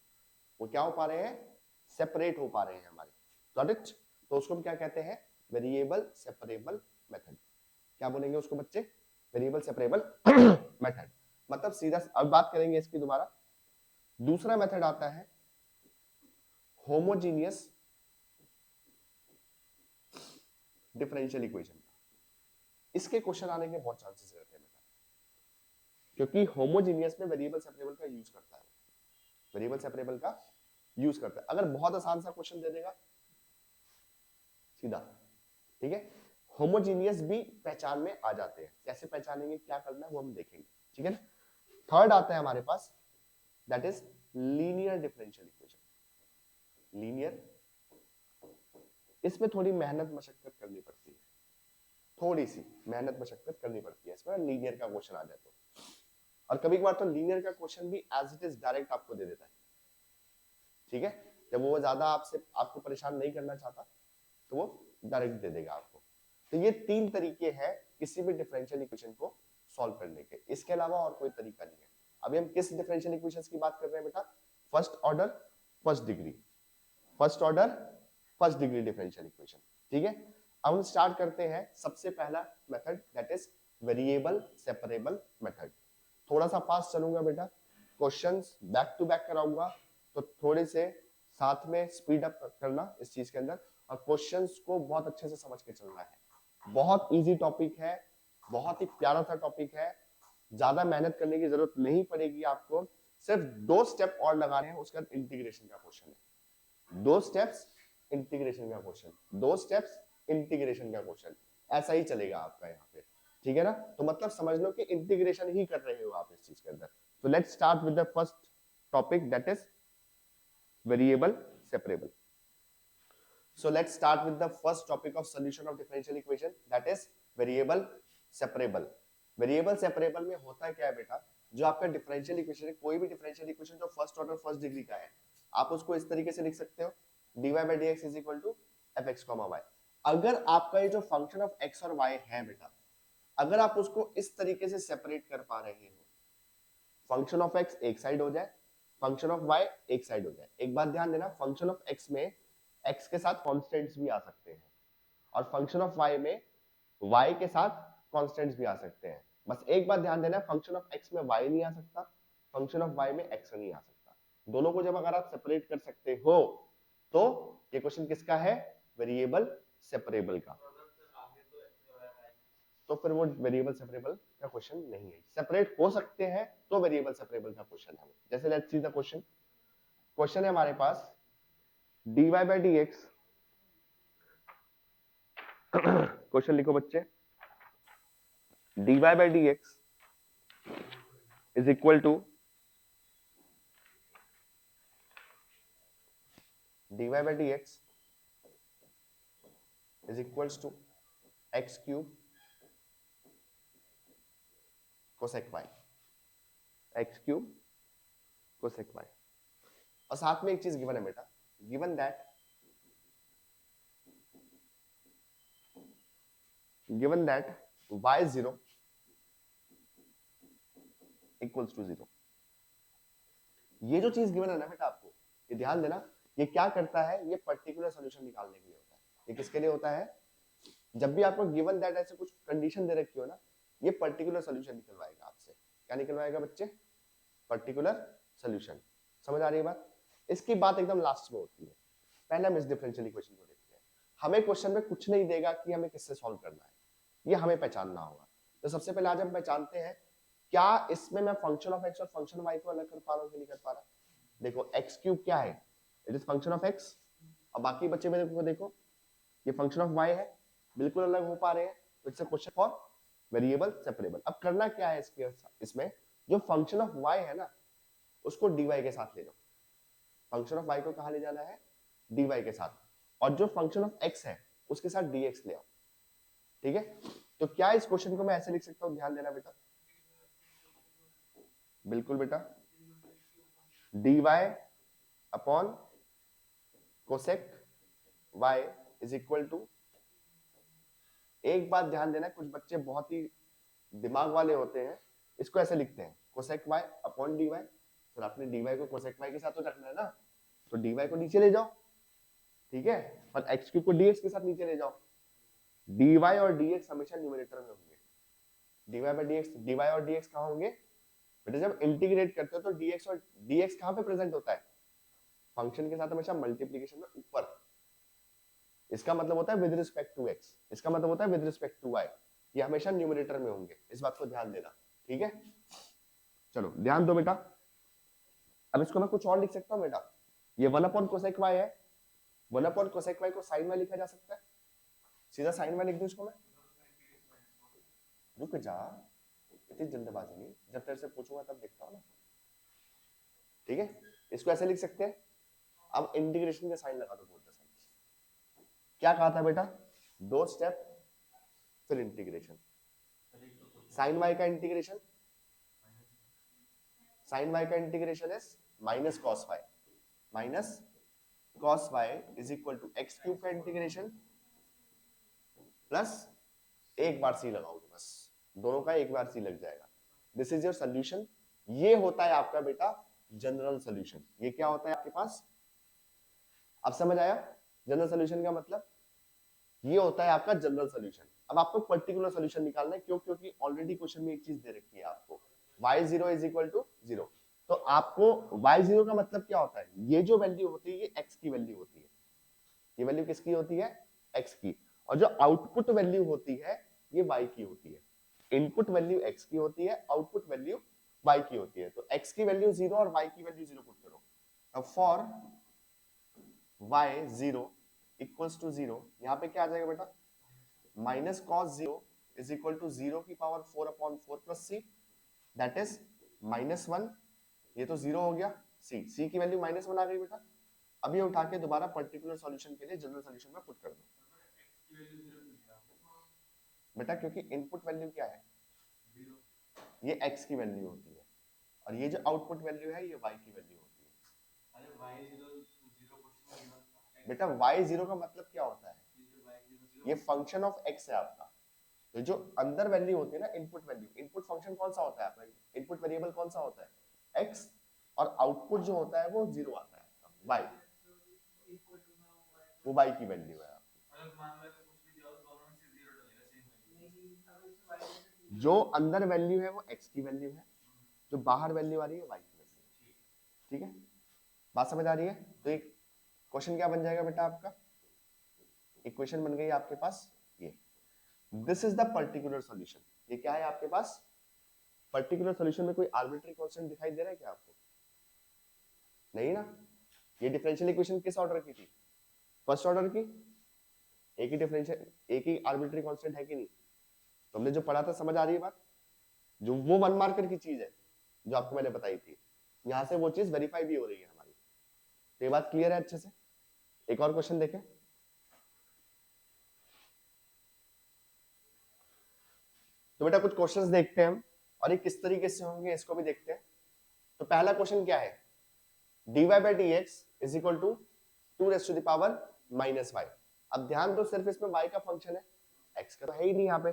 वो क्या हो पा रहे हैं? सेपरेट हो पा रहे हैं हमारे, गॉट इट। तो उसको हम क्या कहते हैं? Variable separable method. क्या बोलेंगे उसको बच्चे? Variable separable method. मतलब सीधा अब बात करेंगे इसकी दोबारा। दूसरा मेथड आता है होमोजीनियस डिफरेंशियल इक्वेशन का। इसके क्वेश्चन आने के बहुत चांसेस रहते हैं बेटा, क्योंकि होमोजीनियस में वेरिएबल सेपरेबल का यूज करता है, वेरिएबल सेपरेबल का यूज करता है। अगर बहुत आसान सा क्वेश्चन दे देगा सीधा, ठीक है। होमोजीनियस भी पहचान में आ जाते हैं, कैसे पहचानेंगे, क्या करना है वो हम देखेंगे, ठीक है ना। थर्ड आता है हमारे पास, that is linear differential equation. Linear, इसमें थोड़ी मेहनत मशक्कत करनी पड़ती है, थोड़ी सी मेहनत मशक्कत करनी पड़ती है इसमें लीनियर का क्वेश्चन आ जाए तो। और कभी कभार तो लीनियर का क्वेश्चन भी एज इट इज डायरेक्ट आपको दे देता है, ठीक है। जब वो ज्यादा आपको परेशान नहीं करना चाहता तो वो डायरेक्ट दे देगा आपको। तो ये तीन तरीके हैं किसी भी डिफरेंशियल इक्वेशन को सॉल्व करने के, इसके अलावा और कोई तरीका नहीं है। अभी हम किस डिफरेंशियल इक्वेशंस की बात कर रहे हैं बेटा? First order first degree, first order first degree differential equation, ठीक है। अब हम स्टार्ट करते हैं सबसे पहला method, that is variable separable method. थोड़ा सा फास्ट चलूंगा बेटा, क्वेश्चंस बैक टू बैक कराऊंगा, तो थोड़े से साथ में स्पीड अप करना इस चीज के अंदर, और क्वेश्चंस को बहुत अच्छे से समझ के चलना है। बहुत इजी टॉपिक है, बहुत ही प्यारा सा टॉपिक है, ज्यादा मेहनत करने की जरूरत नहीं पड़ेगी आपको, सिर्फ 2 स्टेप और लगाने हैं, उसके बाद इंटीग्रेशन का क्वेश्चन है। 2 स्टेप्स इंटीग्रेशन का क्वेश्चन, 2 स्टेप्स इंटीग्रेशन का क्वेश्चन, ऐसा ही चलेगा आपका यहाँ पे, ठीक है ना। तो मतलब समझ लो कि इंटीग्रेशन ही कर रहे हो आप इस चीज के अंदर। तो let's start with the first topic, that is variable separable. So let's start with the first topic of solution of differential equation, that is variable separable. Variable separable में होता क्या है बेटा? जो आपका डिफरेंशियल इक्वेशन है, कोई भी डिफरेंशियल इक्वेशन जो फर्स्ट ऑर्डर फर्स्ट डिग्री का है, आप उसको इस तरीके से लिख सकते हो, dy by dx is equal to fx, y। अगर आपका ये जो फंक्शन ऑफ x और y है बेटा, अगर आप उसको इस तरीके से सेपरेट कर पा रहे हो, फंक्शन ऑफ x एक साइड हो जाए, फंक्शन ऑफ y एक साइड हो जाए। एक बात ध्यान देना, फंक्शन ऑफ x में x के साथ कांस्टेंट्स भी आ सकते हैं, और फंक्शन ऑफ y में y के साथ कांस्टेंट्स भी आ सकते हैं। बस एक बात ध्यान देना, फंक्शन ऑफ x में y नहीं आ सकता, फंक्शन ऑफ y में x नहीं आ सकता। दोनों को जब अगर आप सेपरेट कर सकते हो तो ये क्वेश्चन किसका है? वेरिएबल सेपरेबल का। तो फिर वो वेरिएबल सेपरेबल का क्वेश्चन नहीं है। सेपरेट हो सकते हैं तो वेरिएबल सेपरेबल का क्वेश्चन है। जैसे let's see the question. Question है हमारे पास dy by dx, क्वेश्चन लिखो बच्चे, dy by dx is equal to dy by dx is equals to x cube cosec y, x cube cosec y। और साथ में एक चीज गिवन है बेटा, given that y0 equals to 0। ये जो चीज गिवन है ना बेटा आपको, ये ध्यान देना, ये क्या करता है? ये पर्टिकुलर सॉल्यूशन निकालने के लिए होता है। ये किसके लिए होता है? जब भी आपको गिवन दैट ऐसे कुछ कंडीशन दे रखी हो ना, ये पर्टिकुलर सॉल्यूशन निकलवाएगा आपसे। क्या निकलवाएगा बच्चे? Particular solution. समझ आ रही है बात? इसकी बात एकदम लास्ट में होती है। पहले हम इस डिफरेंशियल इक्वेशन को देखते हैं। हमें क्वेश्चन में कुछ नहीं देगा कि हमें किससे सॉल्व करना है, ये हमें पहचानना होगा। तो सबसे पहले आज हम पहचानते हैं क्या इसमें मैं फंक्शन ऑफ x और फंक्शन y को अलग कर पा रहा हूं कि नहीं कर पा रहा। देखो x क्यूब क्या है? It is function of x, और बाकी बच्चे मेरे को देखो ये फंक्शन ऑफ y है, बिल्कुल अलग हो पा रहे हैं। तो it's a question for variable separable. अब करना क्या है इसमें जो फंक्शन ऑफ y है ना उसको dy के साथ ले लो, फंक्शन ऑफ y को कहाँ ले जाना है, dy के साथ, और जो फंक्शन ऑफ x है उसके साथ dx ले आओ, ठीक है। तो क्या इस क्वेश्चन को मैं ऐसे लिख सकता हूँ, ध्यान देना बेटा, बिल्कुल बेटा, dy upon cosec y is equal to, एक बात ध्यान देना, कुछ बच्चे बहुत ही दिमाग वाले होते हैं, इसको ऐसे लिखते हैं cosec y upon dy। Sir आपने dy को कोसेक y के साथ तो रखना है ना, तो dy को नीचे ले जाओ, ठीक है, और x क्यूब को dx के साथ नीचे ले जाओ। dy और dx हमेशा न्यूमरेटर में होंगे, dy और dx कहाँ होंगे बेटा, जब इंटीग्रेट करते हो तो dx और dx कहाँ पे प्रेजेंट होता है, फंक्शन के साथ हमेशा मल्टीप्लीकेशन में ऊपर। इसका मतलब होता है विद रिस्पेक्ट टू x, इसका मतलब होता है विद रिस्पेक्ट टू y, ये हमेशा न्यूमरेटर में होंगे, इस बात को ध्यान देना, ठीक है। चलो ध्यान दो बेटा, अब इसको मैं कुछ और लिख सकता हूँ बेटा, ये 1 अपॉन कोसेक y है, 1 अपॉन कोसेक y को साइन y लिखा जा सकता है, सीधा साइन y लिख दूं इसको मैं, रुक जा, इतनी जल्दबाजी नहीं, जब तेरे से पूछूंगा तब देखता हूँ ना, ठीक है। इसको ऐसे लिख सकते हैं, अब इंटीग्रेशन का साइन लगा दो बोथ द साइड्स। क्या कहा था बेटा, 2 स्टेप फिर इंटीग्रेशन, साइन y का इंटीग्रेशन, साइन y का integration is minus cos y, minus cos y is equal to X cube का इंटीग्रेशन प्लस एक बार सी लगाओगे, बस दोनों का एक बार सी लग जाएगा। दिस इज योर सोल्यूशन, ये होता है आपका बेटा जनरल सोल्यूशन। ये क्या होता है आपके पास, अब समझ आया जनरल सोल्यूशन का मतलब, ये होता है आपका जनरल सोल्यूशन। अब आपको पर्टिकुलर सोल्यूशन निकालना है, क्यों, क्योंकि ऑलरेडी क्वेश्चन में एक चीज दे रखी है आपको, y0 इज इक्वल टू 0, तो आपको y0 का मतलब क्या होता है, ये जो वैल्यू होती है ये x की वैल्यू होती है, ये वैल्यू किसकी होती है, x की, और जो आउटपुट वैल्यू होती है ये y की होती है। इनपुट वैल्यू x की होती है, आउटपुट वैल्यू y की होती है, तो x की वैल्यू 0 और y की वैल्यू 0 पुट करो। अब फॉर y0 इक्वल्स टू 0, यहाँ पे क्या आ जाएगा बेटा, minus cos 0 is equal to 0 की power 4 upon 4 plus C, that is -1, ये तो 0 हो गया, c की वैल्यू -1 आ गई बेटा। अब ये उठा के दोबारा पर्टिकुलर सॉल्यूशन के लिए जनरल सॉल्यूशन में पुट कर दो बेटा, क्योंकि इनपुट वैल्यू क्या है, ये x की वैल्यू होती है, और ये जो आउटपुट वैल्यू है ये y की वैल्यू होती है। बेटा y0 का मतलब क्या होता है, ये फंक्शन ऑफ x है आपका, तो जो अंदर वैल्यू होती है ना इनपुट वैल्यू, इनपुट फंक्शन कौन सा होता है आपका, इनपुट वेरिएबल कौन सा होता है x, और आउटपुट जो होता है वो 0 आता है y, वो y की वैल्यू है आपकी। जो अंदर वैल्यू है वो x की वैल्यू है, जो बाहर वैल्यू आ रही है y की वैल्यू, ठीक है, बात समझ आ रही है। तो एक क्वेश्चन क्या बन जाएगा बेटा आपका, इक्वेशन बन गई आपके पास ये, this is the particular solution. ये क्या है आपके पास, पर्टिकुलर सॉल्यूशन में कोई आर्बिट्री कांस्टेंट दिखाई दे रहा है क्या आपको, नहीं ना। ये डिफरेंशियल इक्वेशन किस ऑर्डर की थी, फर्स्ट ऑर्डर की, एक ही डिफरेंशियल, एक ही आर्बिट्री कांस्टेंट है कि नहीं, तो हमने जो पढ़ा था समझ आ रही है बात, जो वो 1 मार्कर की चीज है जो आपको मैंने बताई थी, यहां से वो चीज वेरीफाई भी हो रही है हमारी, तो ये बात क्लियर है अच्छे से। एक और क्वेश्चन देखें, तो बेटा कुछ क्वेश्चंस देखते हैं हम, और ये किस तरीके से होंगे इसको भी देखते हैं। तो पहला क्वेश्चन क्या है, dy by dx is equal to 2 raised to the power minus y। अब ध्यान दो, सिर्फ इसमें y का फंक्शन है, x का तो है ही नहीं यहाँ पे,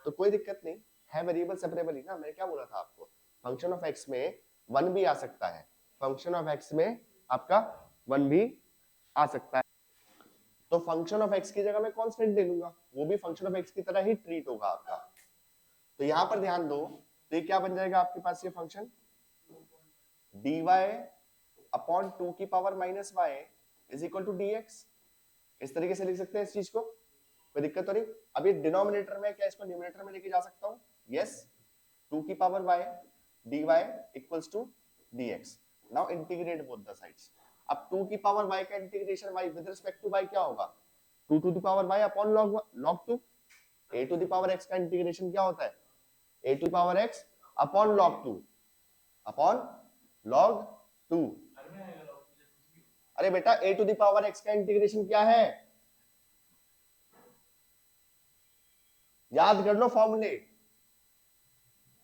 तो कोई दिक्कत नहीं है, वेरिएबल सेपरेबल ही ना, मैंने क्या बोला था आपको, फंक्शन ऑफ x में 1 भी आ सकता है, फंक्शन ऑफ x में आपका 1 भी आ सकता है, तो फंक्शन ऑफ x की जगह मैं कांस्टेंट ले लूंगा, वो भी फंक्शन ऑफ x की तरह ही ट्रीट होगा आपका। तो यहां पर ध्यान दो, तो ये क्या बन जाएगा आपके पास, ये फंक्शन dy अपॉन 2 की power minus y is equal to dx, इस तरीके से लिख सकते हैं इस चीज को, कोई दिक्कत तो नहीं। अब ये डिनोमिनेटर में, क्या इसको न्यूमरेटर में लेके जा सकता हूं, यस, 2 की power y dy equals to dx। Now integrate both the sides. अब 2 की पावर y का integration y with respect to y क्या होगा, 2 to the power y upon log 2, a to the power x का integration क्या होता है, a to the power x upon log 2 upon log 2, अरे बेटा a to the power x का integration क्या है, याद कर लो फॉर्मूले,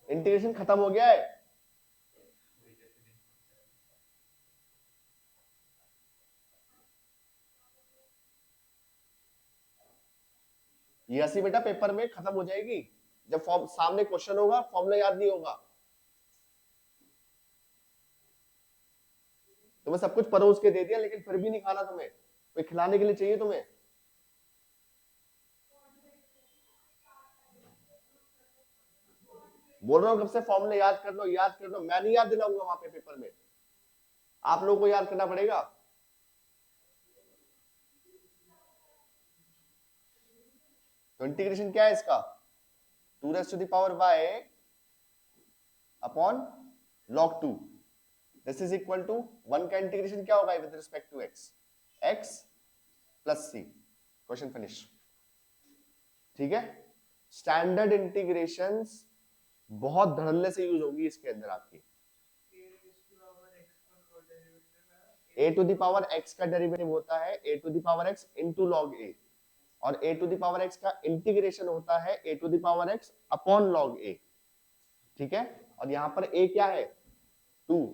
इंटीग्रेशन खत्म हो गया है। ये हंसी बेटा पेपर में खत्म हो जाएगी जब फॉर्म सामने क्वेश्चन होगा, फॉर्मूला याद नहीं होगा। तुम्हें सब कुछ परोस के दे दिया लेकिन फिर भी नहीं खाना तुम्हें, कोई खिलाने के लिए चाहिए तुम्हें। बोल रहा हूँ कब से फॉर्मूले याद कर लो, याद कर लो, मैं नहीं याद दिलाऊंगा वहां पे पेपर में, आप लोगों को याद करना पड़ेगा। तो इंटीग्रेशन क्या है इसका, 2 to the power y upon log 2, this is equal to 1 का इंटीग्रेशन क्या होगा with respect to x, x प्लस c, क्वेश्चन फिनिश। ठीक है, स्टैंडर्ड इंटीग्रेशंस बहुत धड़ल्ले से यूज होगी इसके अंदर आपकी। a to the power x का डेरिवेटिव होता है a to the power x into log a, और a to the power x का इंटीग्रेशन होता है a to the power x upon log a। ठीक है, और यहां पर a क्या है 2,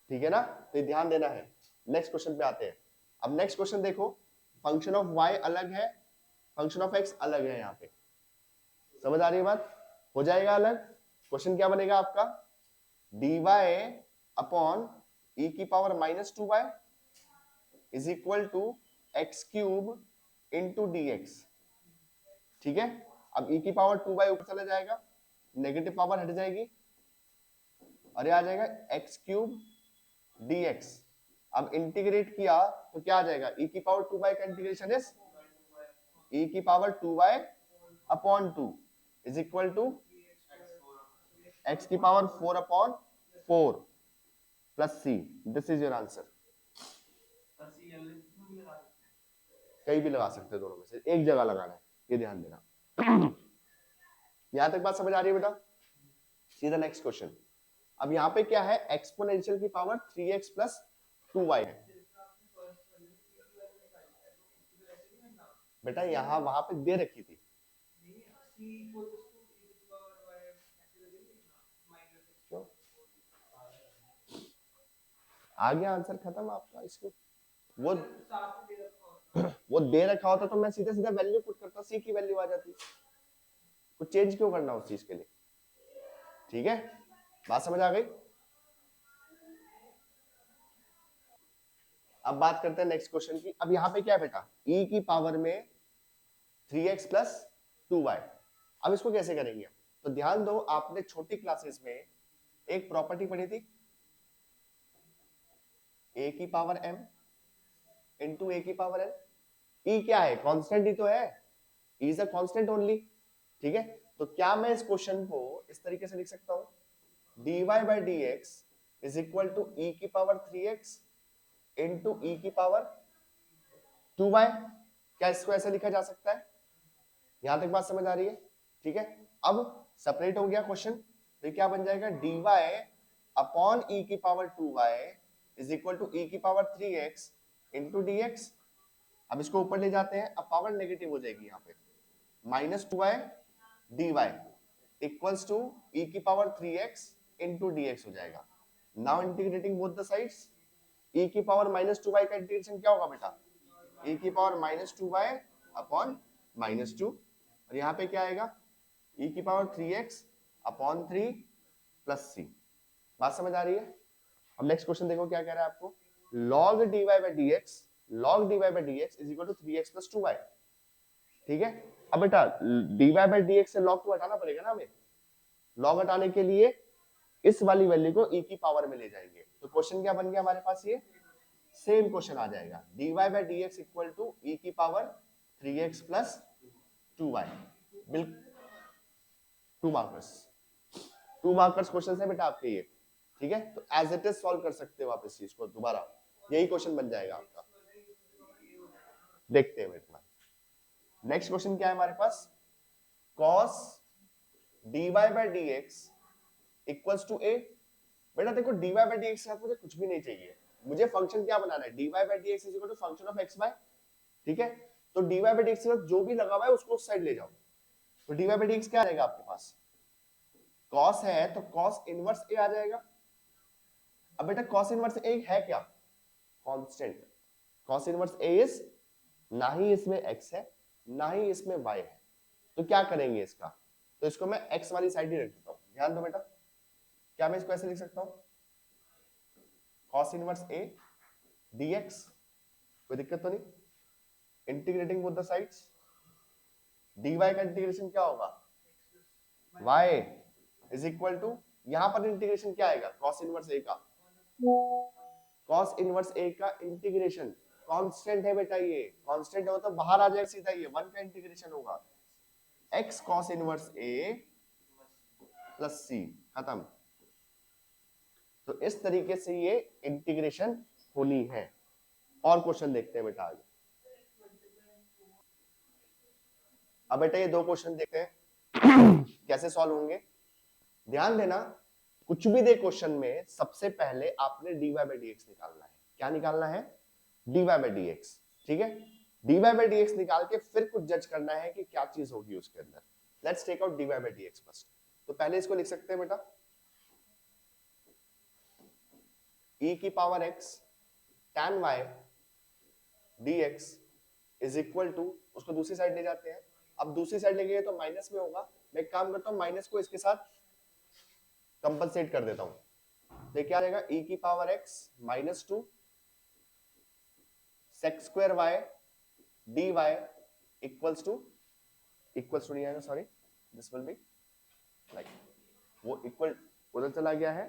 ठीक है ना, तो ध्यान देना है। नेक्स्ट क्वेश्चन पे आते हैं। अब नेक्स्ट क्वेश्चन देखो, फंक्शन ऑफ y अलग है, फंक्शन ऑफ x अलग है, यहाँ पे समझ आ रही है बात, हो जाएगा अलग। क्वेश्चन क्या बनेगा आपका, dy अपॉन e की power minus 2y is equal to X cube into dx। ठीक है, अब e की पावर 2y ऊपर चला जाएगा, नेगेटिव पावर हट जाएगी और ये आ जाएगा एक्स क्यूब dx। अब इंटीग्रेट किया तो क्या आ जाएगा, e की पावर 2y का इंटीग्रेशन इज e की power 2y upon 2 is equal to x की power 4 upon 4 plus c, this is your answer. कहीं भी लगा सकते हैं, दोनों में से एक जगह लगाना है, ये ध्यान देना। यहां तक बात समझ आ रही है बेटा, सीधा नेक्स्ट क्वेश्चन। अब यहाँ पे क्या है, एक्सपोनेंशियल की पावर 3x प्लस 2y है। बेटा यहाँ वहां पे दे रखी थी, आ गया आंसर खत्म आपका इसको, वो दे रखा होता तो मैं सीधा सीधा वैल्यू पुट करता, सी की वैल्यू आ जाती, कुछ चेंज क्यों करना उस चीज के लिए। ठीक है, बात समझ आ गई। अब बात करते हैं नेक्स्ट क्वेश्चन की। अब यहाँ पे क्या है बेटा, e की पावर में 3x प्लस 2y, अब इसको कैसे करेंगे। तो ध्यान दो, आपने छोटी क्लासेस में एक प्रॉपर्टी पढ़ी थी, a की पावर m इंटू a की पावर n। e क्या है, कांस्टेंट ही तो है, e is a constant only. ठीक है, तो क्या मैं इस क्वेश्चन को इस तरीके से लिख सकता हूं, dy by dx is equal to e की पावर 3x इंटू e की पावर 2y। क्या इसको ऐसे लिखा जा सकता है, यहां तक बात समझ आ रही है। ठीक है, अब सेपरेट हो गया क्वेश्चन, तो क्या बन जाएगा, dy अपॉन e की power 2y is equal to e की पावर 3x इंटू dx। अब इसको ऊपर ले जाते हैं, अब पावर नेगेटिव हो जाएगी, यहाँ पे minus 2y dy equals to e की पावर 3x इंटू dx हो जाएगा। Now integrating both the sides, e की पावर माइनस 2y का इंटीग्रेशन क्या होगा बेटा, e की power minus 2y upon minus 2, और यहाँ पे क्या आएगा, e की power 3x upon 3 plus c। बात समझ आ रही है। अब नेक्स्ट क्वेश्चन देखो क्या कह रहा है आपको, log dy by dx, log dy by dx is equal to 3x plus 2y। ठीक है, अब बेटा dy by dx से log 2 हटाना पड़ेगा ना हमें, log हटाने के लिए इस वाली वैल्यू को e की पावर में ले जाएंगे, तो क्वेश्चन क्या बन गया हमारे पास, ये सेम क्वेश्चन आ जाएगा, dy by dx equal to e की पावर 3x प्लस 2y। बिल्कुल 2 मार्कर्स क्वेश्चन है बेटा आपके ये। ठीक है, तो एज इट इज सॉल्व कर सकते हो आप इस चीज को दोबारा, यही क्वेश्चन बन जाएगा आपका। देखते हैं बेटा, नेक्स्ट क्वेश्चन क्या है हमारे पास, cos dy by dx equals to a। बेटा देखो dy by dx के साथ मुझे कुछ भी नहीं चाहिए, मुझे फंक्शन क्या बनाना है, dy by dx is equal to function of x y, ठीक है। तो dy by dx के साथ जो भी लगा हुआ है उसको उस साइड ले जाओ, तो dy by dx क्या रहेगा आपके पास, cos है तो cos इनवर्स a आ जाएगा। अब बेटा cos इनवर्स a है क्या, constant. cos inverse a is, ना ही इसमें x है ना ही इसमें y है, तो क्या करेंगे इसका, तो इसको मैं x वाली साइड ही रख देता हूं। ध्यान दो बेटा, क्या मैं इसको ऐसे लिख सकता हूं, cos इनवर्स a dx, कोई दिक्कत तो नहीं, integrating both the sides, dy का इंटीग्रेशन क्या होगा, y इज इक्वल टू, यहां पर इंटीग्रेशन क्या आएगा, cos इनवर्स a का, cos इनवर्स a का इंटीग्रेशन कांस्टेंट है बेटा, ये कांस्टेंट है तो बाहर आ जाएगा सीधा, ये 1 का इंटीग्रेशन होगा, x cos inverse a plus c, खत्म। तो इस तरीके से ये इंटीग्रेशन होनी है। और क्वेश्चन देखते हैं बेटा आगे। अब बेटा ये दो क्वेश्चन देखते हैं कैसे सॉल्व होंगे। ध्यान देना, कुछ भी दे क्वेश्चन में सबसे पहले आपने dy by dx निकालना है। क्या निकालना है, dy by dx, ठीक है। dy by dx निकाल के फिर कुछ जज करना है कि क्या चीज होगी उसके अंदर। Let's take out dy by dx first. तो पहले इसको लिख सकते हैं बेटा, e की power x tan y dx is equal to, उसको दूसरी साइड ले जाते हैं। अब दूसरी साइड लेंगे तो माइनस में होगा, मैं एक काम करता हूं माइनस को इसके साथ कंपनसेट कर देता हूं। तो क्या रहेगा, e की power x minus two sec square y dy equals to नहीं आएगा, sorry, this will be like, वो इक्वल उधर चला गया है,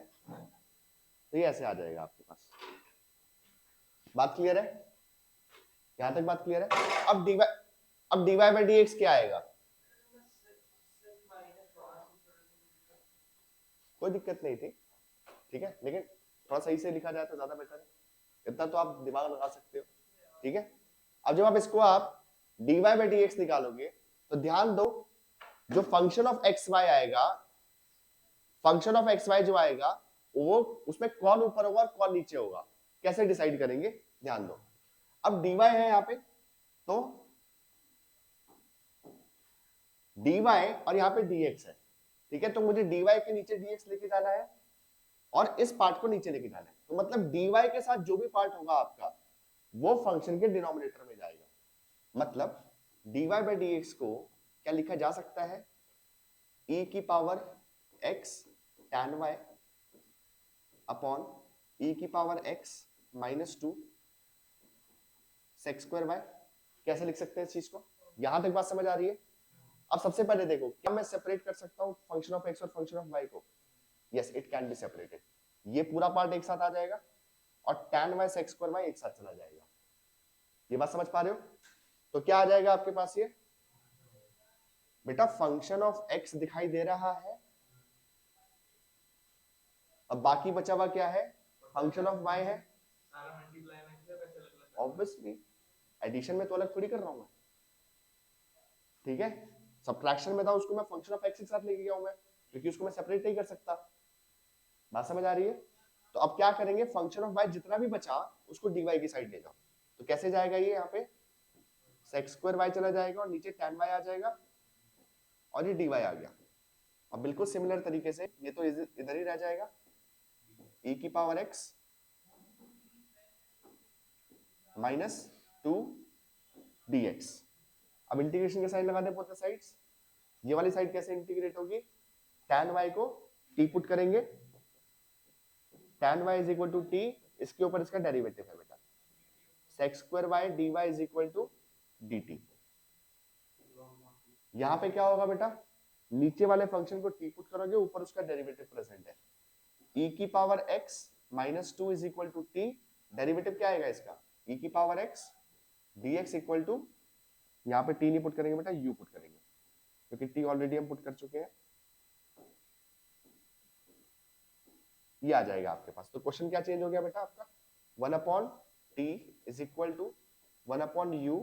तो ये ऐसे आ जाएगा आपके पास। बात क्लियर है, यहां तक बात क्लियर है। अब dy by dx क्या आएगा, कोई दिक्कत नहीं थी, ठीक है, लेकिन थोड़ा सही से लिखा जाए तो ज्यादा बेटर है, इतना तो आप दिमाग लगा सकते हो, ठीक है। अब जब आप इसको आप dy by dx निकालोगे तो ध्यान दो, जो फंक्शन ऑफ एक्स वाई आएगा, फंक्शन ऑफ एक्स वाई जो आएगा वो उसमें कौन ऊपर होगा और कौन नीचे होगा, कैसे डिसाइड करेंगे, ध्यान दो। अब dy है यहाँ पे, तो dy और यहाँ पे dx है, ठीक है। तो मुझे dy के नीचे dx लेके जाना है और इस पार्ट को नीचे लेके जाना है, तो मतलब dy के साथ जो भी पार्ट होगा आपका वो फंक्शन के डिनोमिनेटर में जाएगा। मतलब dy by dx को क्या लिखा जा सकता है, e की power x tan y upon e की power x minus two sec square y। कैसे लिख सकते हैं इस चीज को, यहां तक बात समझ आ रही है। अब सबसे पहले देखो, क्या मैं सेपरेट कर सकता हूं फंक्शन ऑफ x और फंक्शन ऑफ y को, yes it can be separated. ये पूरा पार्ट एक साथ आ जाएगा और tan y sec square y एक साथ चला जाएगा। ये बात समझ पा रहे हो, तो क्या आ जाएगा आपके पास, ये बेटा फंक्शन ऑफ x दिखाई दे रहा है, अब बाकी बचा हुआ क्या है, फंक्शन ऑफ y है। ऑब्वियसली एडिशन में तो अलग थोड़ी कर रहा हूं मैं, ठीक है। सब्ट्रैक्शन में था उसको मैं फंक्शन ऑफ x के साथ लेके गया हूं मैं, क्योंकि उसको मैं सेपरेट नहीं कर सकता। बात समझ आ रही है। तो अब क्या करेंगे, फंक्शन ऑफ y जितना भी बचा उसको dy की साइड ले जाओ। तो कैसे जाएगा ये, यहाँ पे sec स्क्वायर y चला जाएगा और नीचे tan y आ जाएगा और ये dy आ गया। अब बिल्कुल सिमिलर तरीके से ये तो इधर ही रह जाएगा, e की power x minus to dx। अब इंटीग्रेशन के साइड लगा दे बोथ साइड्स। ये वाली साइड कैसे इंटीग्रेट होगी, tan y को t पुट करेंगे, tan y is equal to t, इसके ऊपर इसका डेरिवेटिव है बेटा sec square y dy is equal to dt। यहां पे क्या होगा बेटा, नीचे वाले फंक्शन को t पुट करोगे, ऊपर उसका डेरिवेटिव प्रेजेंट है, e की power x minus two is equal to t, derivative क्या आएगा इसका, e की power x dx equal to, यहाँ पे t नहीं पुट करेंगे बेटा, u पुट करेंगे, क्योंकि t ऑलरेडी हम पुट कर चुके हैं। ये आ जाएगा आपके पास। तो क्वेश्चन क्या चेंज हो गया बेटा आपका, 1 upon t is equal to 1 upon u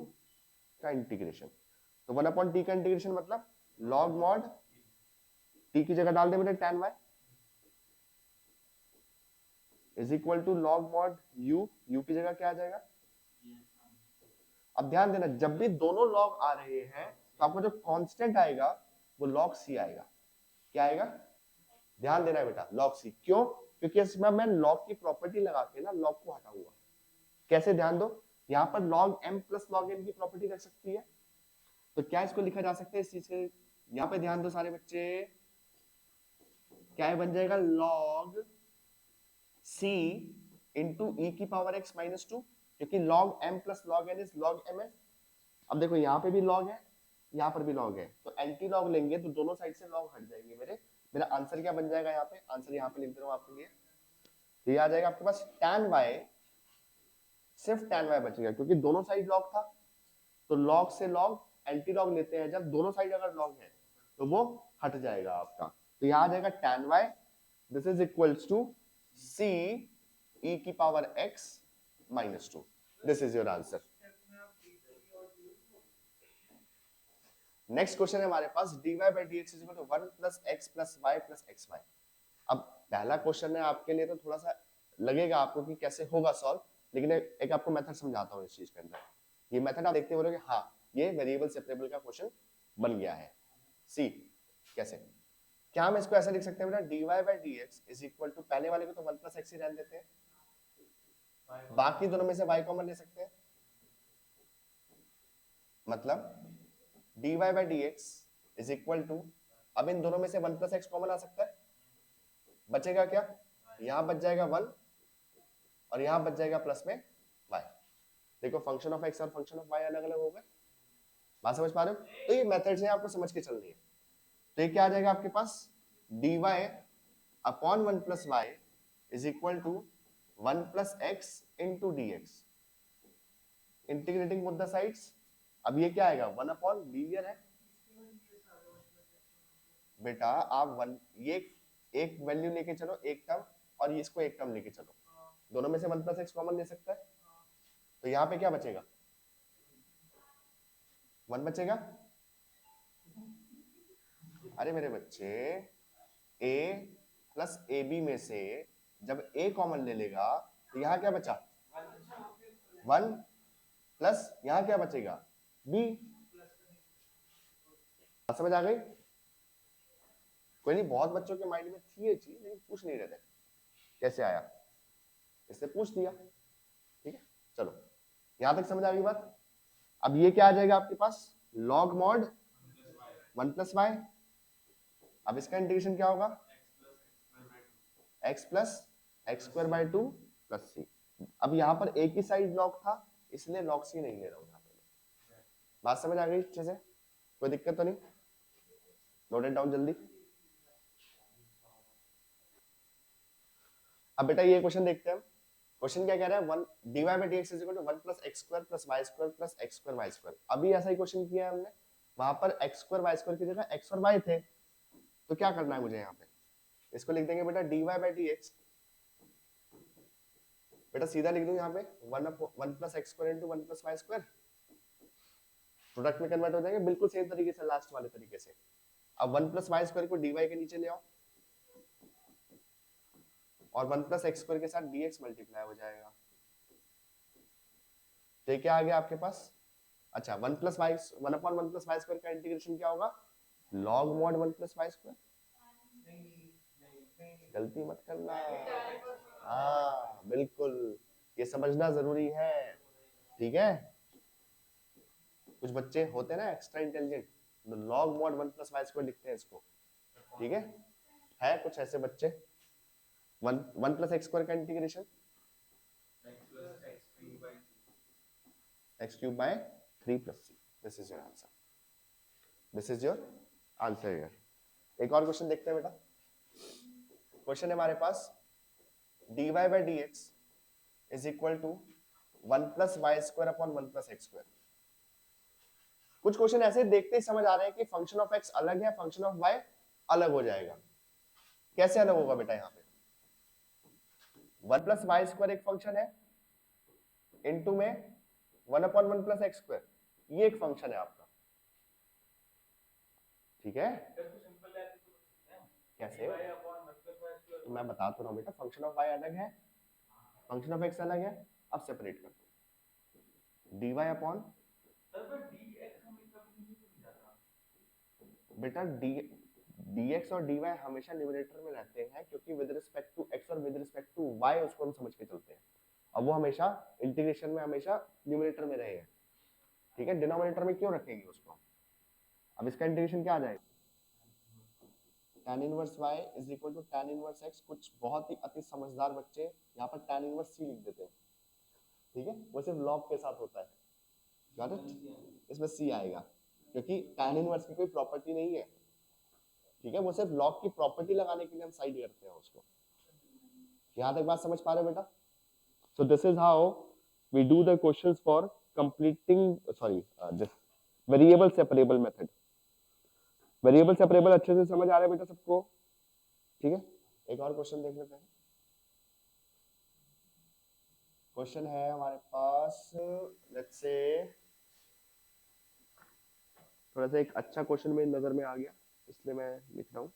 का इंटीग्रेशन। तो 1 अपॉन t का इंटीग्रेशन मतलब log mod t की जगह डाल दे बेटा tan y, is equal to log mod u, u की जगह क्या आ जाएगा। अब ध्यान देना, जब भी दोनों लॉग आ रहे हैं तो आपको जो कांस्टेंट आएगा वो लॉग सी आएगा। क्या आएगा, ध्यान देना है बेटा, लॉग सी। क्यों, क्योंकि इसमें मैं लॉग की प्रॉपर्टी लगा के ना लॉग को हटाऊंगा। कैसे, ध्यान दो, यहाँ पर log M plus log N की प्रॉपर्टी लग सकती है, तो क्या इसको लिखा जा सकता है इस चीज के, यहाँ पे ध्यान दो सारे बच्चे, क्या बन जाएगा, लॉग सी इंटू ई की पावर एक्स माइनस टू, क्योंकि log M plus log N is log M N. अब देखो यहाँ पे भी लॉग है, यहाँ पर भी लॉग है, तो एंटी लॉग लेंगे तो दोनों साइड से लॉग हट जाएंगे मेरे। मेरा आंसर क्या बन जाएगा, यहाँ पे आंसर यहाँ पे लिख दे रहा हूँ आपके लिए, तो ये आ जाएगा आपके पास tan y, सिर्फ tan y बचेगा क्योंकि दोनों साइड लॉग था, तो लॉग से लॉग एंटी लॉग लेते हैं, जब दोनों साइड अगर लॉग है तो वो हट जाएगा आपका, तो यहाँ आ जाएगा tan y, this is equals to c e की power x minus two, this is your answer. Next question है हमारे पास dy by dx is equal to 1 plus x plus y plus xy। अब पहला क्वेश्चन है आपके लिए, तो थोड़ा सा लगेगा आपको कि कैसे होगा सॉल्व, लेकिन एक आपको मेथड समझाता हूँ इस चीज के अंदर। ये मेथड आप देखते बोलोगे हाँ ये वेरिएबल सेपरेबल का क्वेश्चन बन गया है। सी कैसे, क्या हम इसको ऐसा लिख सकते हैं बेटा, dy by dx is equal to, पहले वाले को तो 1 plus x ही रहने देते हैं, बाकी दोनों में से y कॉमन ले सकते हैं, मतलब dy by dx is equal to, अब इन दोनों में से 1 plus x कॉमन आ सकता है, बचेगा क्या, यहां बच जाएगा 1 और यहां बच जाएगा प्लस में y। देखो फंक्शन ऑफ x और फंक्शन ऑफ y अलग अलग हो गए, बात समझ पा रहे हो, तो ये मेथड से आपको समझ के चलनी है। तो ये क्या आ जाएगा आपके पास, dy upon 1 plus y is equal to 1 plus x into dx, integrating both the sides. अब ये क्या आएगा, 1 अपॉन लीनियर है बेटा, आप 1 ये एक वैल्यू लेके चलो एक टर्म, और ये इसको एक टर्म लेके चलो, दोनों में से 1 plus x कॉमन ले सकता है, तो यहाँ पे क्या बचेगा, 1 बचेगा। अरे मेरे बच्चे, a प्लस ए बी में से जब a कॉमन ले लेगा तो यहाँ क्या बचा, 1 प्लस यहाँ क्या बचेगा, b। समझ आ गई, कोई नहीं, बहुत बच्चों के माइंड में थी ये चीज लेकिन पूछ नहीं रहे थे कैसे आया, इससे पूछ दिया, ठीक है। चलो यहां तक समझ आ गई बात। अब ये क्या आ जाएगा आपके पास, लॉग मॉड 1 प्लस y, अब इसका इंटीग्रेशन क्या होगा, x plus x square by 2 plus c। अब यहाँ पर एक ही साइड लॉग था इसलिए लॉग c नहीं ले रहा हूँ यहाँ पे। बात समझ आ गई अच्छे से, कोई दिक्कत तो नहीं, नोट इट डाउन जल्दी। अब बेटा ये क्वेश्चन देखते हैं, क्वेश्चन क्या कह रहा है, 1 dy by dx is equal to 1 plus x square plus y square plus x square y square। अभी ऐसा ही क्वेश्चन किया है हमने, वहां पर x square y square की जगह x और y थे, तो क्या करना है मुझे यहाँ पे, इसको लिख देंगे बेटा dy by dx, बेटा सीधा लिख दूं यहाँ पे 1 plus x square into 1 plus y square, product में कन्वर्ट हो जाएंगे बिल्कुल सेम तरीके से लास्ट वाले तरीके से। अब 1 plus y square को dy के नीचे ले आओ, और 1 plus x square के साथ dx मल्टीप्लाई हो जाएगा, तो ये क्या आ गया आपके पास, अच्छा 1 plus y 1 upon 1 plus y square का इंटीग्रेशन क्या होगा, log mod 1 plus y square। गलती मत करना, हाँ बिल्कुल, ये समझना जरूरी है, ठीक है। कुछ बच्चे होते हैं ना एक्स्ट्रा इंटेलिजेंट, तो log mod 1 plus y square लिखते हैं इसको, ठीक है कुछ ऐसे बच्चे। 1 plus x square का integration x cube by 3 plus c, this is your answer, this is your answer here। एक और क्वेश्चन देखते हैं बेटा, क्वेश्चन है हमारे पास dy by dx is equal to 1 plus y square upon 1 plus x square। कुछ question ऐसे देखते ही समझ आ रहे हैं कि फंक्शन ऑफ x अलग है, फंक्शन ऑफ y अलग हो जाएगा। कैसे अलग होगा बेटा, यहाँ पे 1 plus y square एक फंक्शन है, इनटू में 1 upon 1 plus x square, ये एक फंक्शन है आपका, ठीक है। कैसे, तो मैं बता तो रहा हूँ बेटा, फंक्शन ऑफ y अलग है, फंक्शन ऑफ एक्स अलग है, अब सेपरेट कर दो, dy अपॉन बेटा dx और dy हमेशा न्यूमरेटर में रहते हैं, क्योंकि विद रिस्पेक्ट टू x और विद रिस्पेक्ट टू y उसको हम समझ के चलते हैं, और वो हमेशा इंटीग्रेशन में हमेशा न्यूमरेटर में रहे हैं, ठीक है। डिनोमिनेटर में क्यों रखेंगे उसको? अब इसका इंटीग्रेशन क्या आ जाएगा, tan inverse y is equal to tan inverse x। कुछ बहुत ही अति समझदार बच्चे यहाँ पर tan इनवर्स c लिख देते हैं, ठीक है, वो सिर्फ लॉग के साथ होता है, गॉट इट, इसमें c आएगा क्योंकि tan इनवर्स की कोई प्रॉपर्टी नहीं है, ठीक है, वो सिर्फ लॉग की प्रॉपर्टी लगाने के लिए हम साइड करते हैं उसको। यहाँ तक बात समझ पा रहे हो बेटा? So this is how we do the questions for completing, sorry, this variable separable method. Variable separable अच्छे से समझ आ रहा है बेटा सबको? ठीक है, एक और क्वेश्चन देख लेते हैं। क्वेश्चन है हमारे पास, लेट्स से थोड़ा सा एक अच्छा क्वेश्चन मेरी नजर में आ गया, इसलिए मैं लिख रहा हूँ।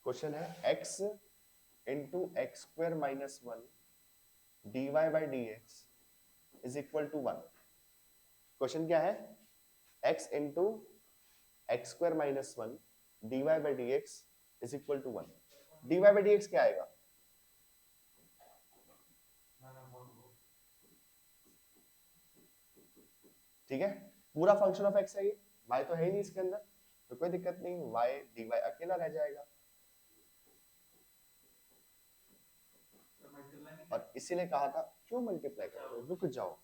क्वेश्चन है x into x square minus one dy by D x is equal to one. Question क्या है, x into x square minus one dy by D x is equal to one. dy by D x क्या आएगा? ठीक है, पूरा function of x है ये, y तो है ही नहीं इसके अंदर, तो कोई दिक्कत नहीं, y dy अकेला रह जाएगा। और इसीलिए कहा था क्यों मल्टीप्लाई कर रहे हो, रुक जाओ।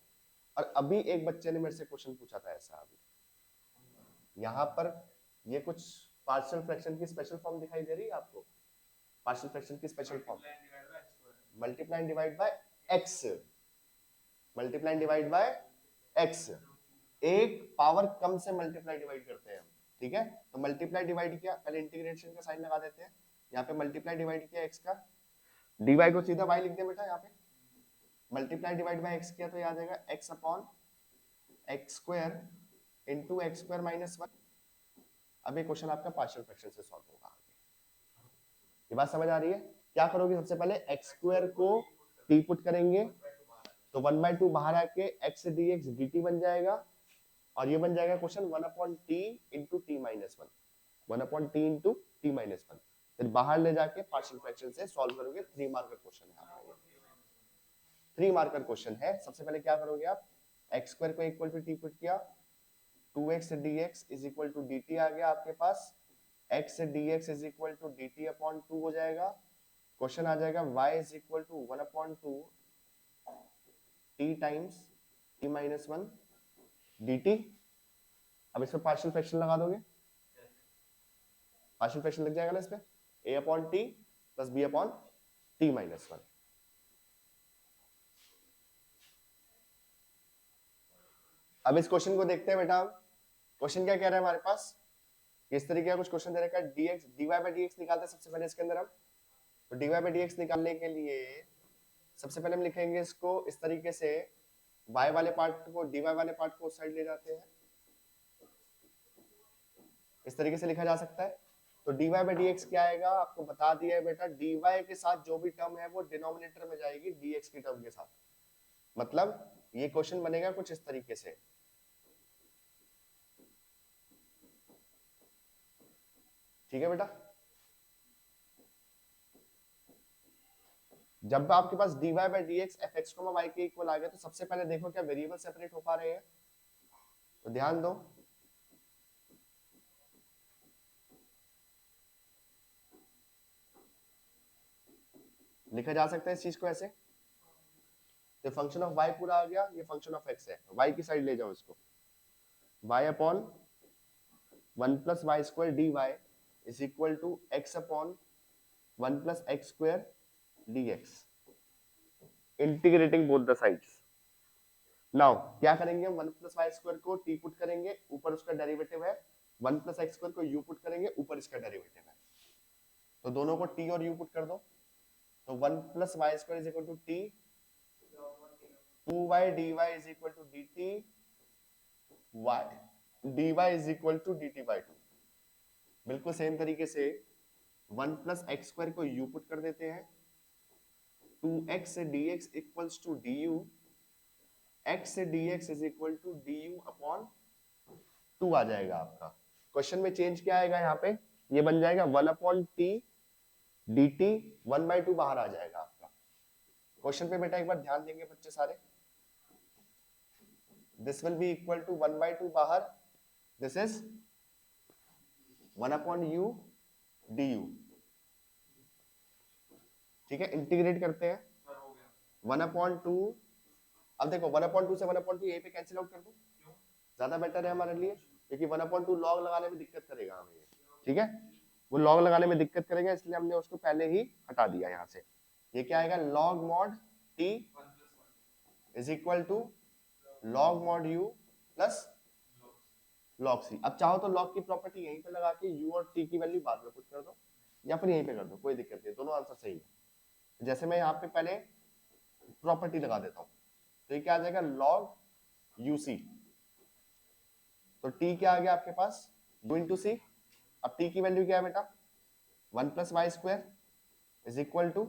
और अभी एक बच्चे ने मेरे से क्वेश्चन पूछा था ऐसा, अभी यहाँ पर ये कुछ पार्शियल फ्रैक्शन की स्पेशल फॉर्म दिखाई दे रही है आपको? पार्शियल फ्रैक्शन की special form, multiply divide by x, multiply divide by x, एक पावर कम से मल्टीप्लाई डिवाइड करते हैं हम, ठीक है। तो मल्टीप्लाई डिवाइड किया, पहले इंटीग्रेशन का साइन लगा देते हैं, यहाँ पे मल्टीप्लाई डिवाइड किया x का, dy को सीधा y लिख दे बेटा, यहाँ पे मल्टीप्लाई डिवाइड बाय x किया तो ये आ जाएगा x upon x square into x square minus one. अब ये क्वेश्चन आपका पार्शियल फ्रैक्शन से सॉल्व होगा। ये बात समझ आ रही है? क्या करोगे, सबसे पहले एक्स स्क्वायर को t पुट करेंगे, तो 1/2 बाहर आके x dx dt बन जाएगा, और ये बन जाएगा question 1/t into T minus one, 1/t into T minus one. फिर बाहर ले जाके पार्शियल फ्रैक्शन से सॉल्व करोगे। 3 मार्कर क्वेश्चन है आपका, ये 3 मार्कर क्वेश्चन है। सबसे पहले क्या करोगे आप, एक्स स्क्वायर को इक्वल टू टी पुट किया, 2x dx is equal to dt आ गया आपके पास, x dx is equal to dt upon 2 हो जाएगा। क्वेश्चन आ जाएगा y is equal to 1/2 t times t minus one dt। अब इसमें पार्शियल फ्रैक्शन लगा दोगे, पार्शियल फ्रैक्शन लग जाएगा ना इसमें, a upon t plus b upon t minus one. अब इस क्वेश्चन को देखते हैं बेटा, क्वेश्चन क्या कह रहा है हमारे पास, किस तरीके का कुछ क्वेश्चन दे रखा है, dx dy by dx निकालते हैं सबसे पहले इसके अंदर हम। तो dy by dx निकालने के लिए सबसे पहले हम लिखेंगे इसको इस तरीके से, y वाले पार्ट को dy वाले पार्ट को उस साइड ले जाते हैं, इस तरीके से लिखा जा सकता है। तो dy by dx क्या आएगा, आपको बता दिया है बेटा, dy के साथ जो भी टर्म है वो डिनोमिनेटर में जाएगी dx की टर्म के साथ। मतलब ये क्वेश्चन बनेगा कुछ इस तरीके से, ठीक है बेटा। जब आपके पास dy by dx fx, y के इक्वल आ गया, तो सबसे पहले देखो क्या वेरिएबल सेपरेट हो पा रहे हैं, तो ध्यान दो। लिखा जा सकता है इस चीज को ऐसे, तो फंक्शन ऑफ y पूरा आ गया, ये फंक्शन ऑफ x है, y की साइड ले जाओ इसको, y upon 1 plus Y square d y is equal to x upon 1 plus x square d x, integrating both the sides. Now क्या करेंगे, 1 प्लस वाई स्क्वायर को t पुट करेंगे, ऊपर उसका डेरिवेटिव है, 1 प्लस एक्स स्क्वायर को u put करेंगे, ऊपर इसका डेरिवेटिव है, तो दोनों को t और u पुट कर दो, तो 1 plus Y square is equal to t, 2y dy is equal to dt, y dy is equal to dt by 2। बिल्कुल सेम तरीके से 1 प्लस एक्स स्क्वायर को u पुट कर देते हैं, 2x से dx equals to du, x से dx is equal to du upon 2 आ जाएगा आपका। क्वेश्चन में चेंज क्या आएगा यहाँ पे, ये बन जाएगा 1 अपॉन टी dt, 1/2 बाहर आ जाएगा आपका। क्वेश्चन पे बेटा एक बार ध्यान देंगे बच्चे सारे, this will be equal to 1/2 बाहर, this is 1 upon u du, ठीक है। इंटीग्रेट करते हैं 1 अपॉन 2, अब देखो 1 अपॉन 2 से 1 अपॉन 2 यहीं पे कैंसिल आउट कर दूं, ज्यादा बेटर है हमारे लिए, क्योंकि 1 अपॉन 2 लॉग लगाने में दिक्कत करेगा हमें, ठीक है, वो लॉग लगाने में दिक्कत करेगा, इसलिए हमने उसको पहले ही हटा दिया यहाँ से। ये क्या आएगा, log mod t is equal to log mod u plus log c। अब चाहो तो लॉग की प्रॉपर्टी यहीं पे लगा के u और t की वैल्यू बाद में पुट कर दो, या फिर यहीं पे कर दो, कोई दिक्कत नहीं, दोनों आंसर सही है। जैसे मैं यहाँ पे पहले प्रॉपर्टी लगा देता हूँ, तो ये क्या आ जाएगा, log uc, तो t क्या आ गया आपके पास, u इंटू सी। अब t की वैल्यू क्या है बेटा, 1 plus Y square is equal to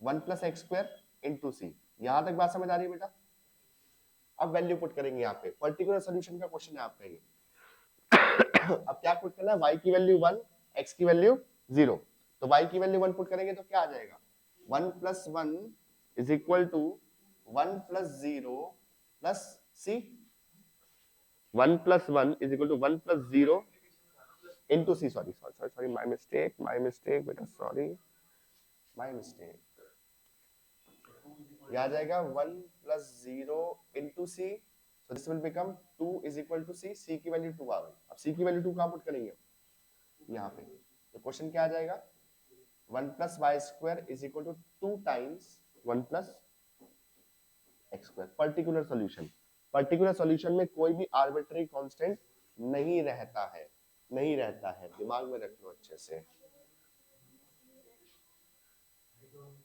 1 plus x square into C. यहां तक बात समझ आ रही है बेटा। अब वैल्यू पुट करेंगे यहाँ पे, पर्टिकुलर सोल्यूशन का क्वेश्चन है आपका ये। अब क्या पुट करना है, y की वैल्यू 1, x की वैल्यू 0, तो y की वैल्यू 1 पुट करेंगे तो क्या आ जाएगा, 1 plus 1 is equal to 1 plus 0 plus c, 1 plus 1 is equal to 1 plus 0 into c, sorry, my mistake बेटा, sorry, my mistake। ये आ जाएगा 1 plus 0 into c, so this will become 2 is equal to c, c की value 2 आ गई। अब c की value 2 कहाँ put करेंगे, यहाँ पे, तो क्वेश्चन क्या आ जाएगा, 1 plus y square is equal to 2 times 1 plus x square। Particular solution, particular solution में कोई भी आर्बिट्ररी कांस्टेंट नहीं रहता है, नहीं रहता है, दिमाग में रख लो अच्छे से।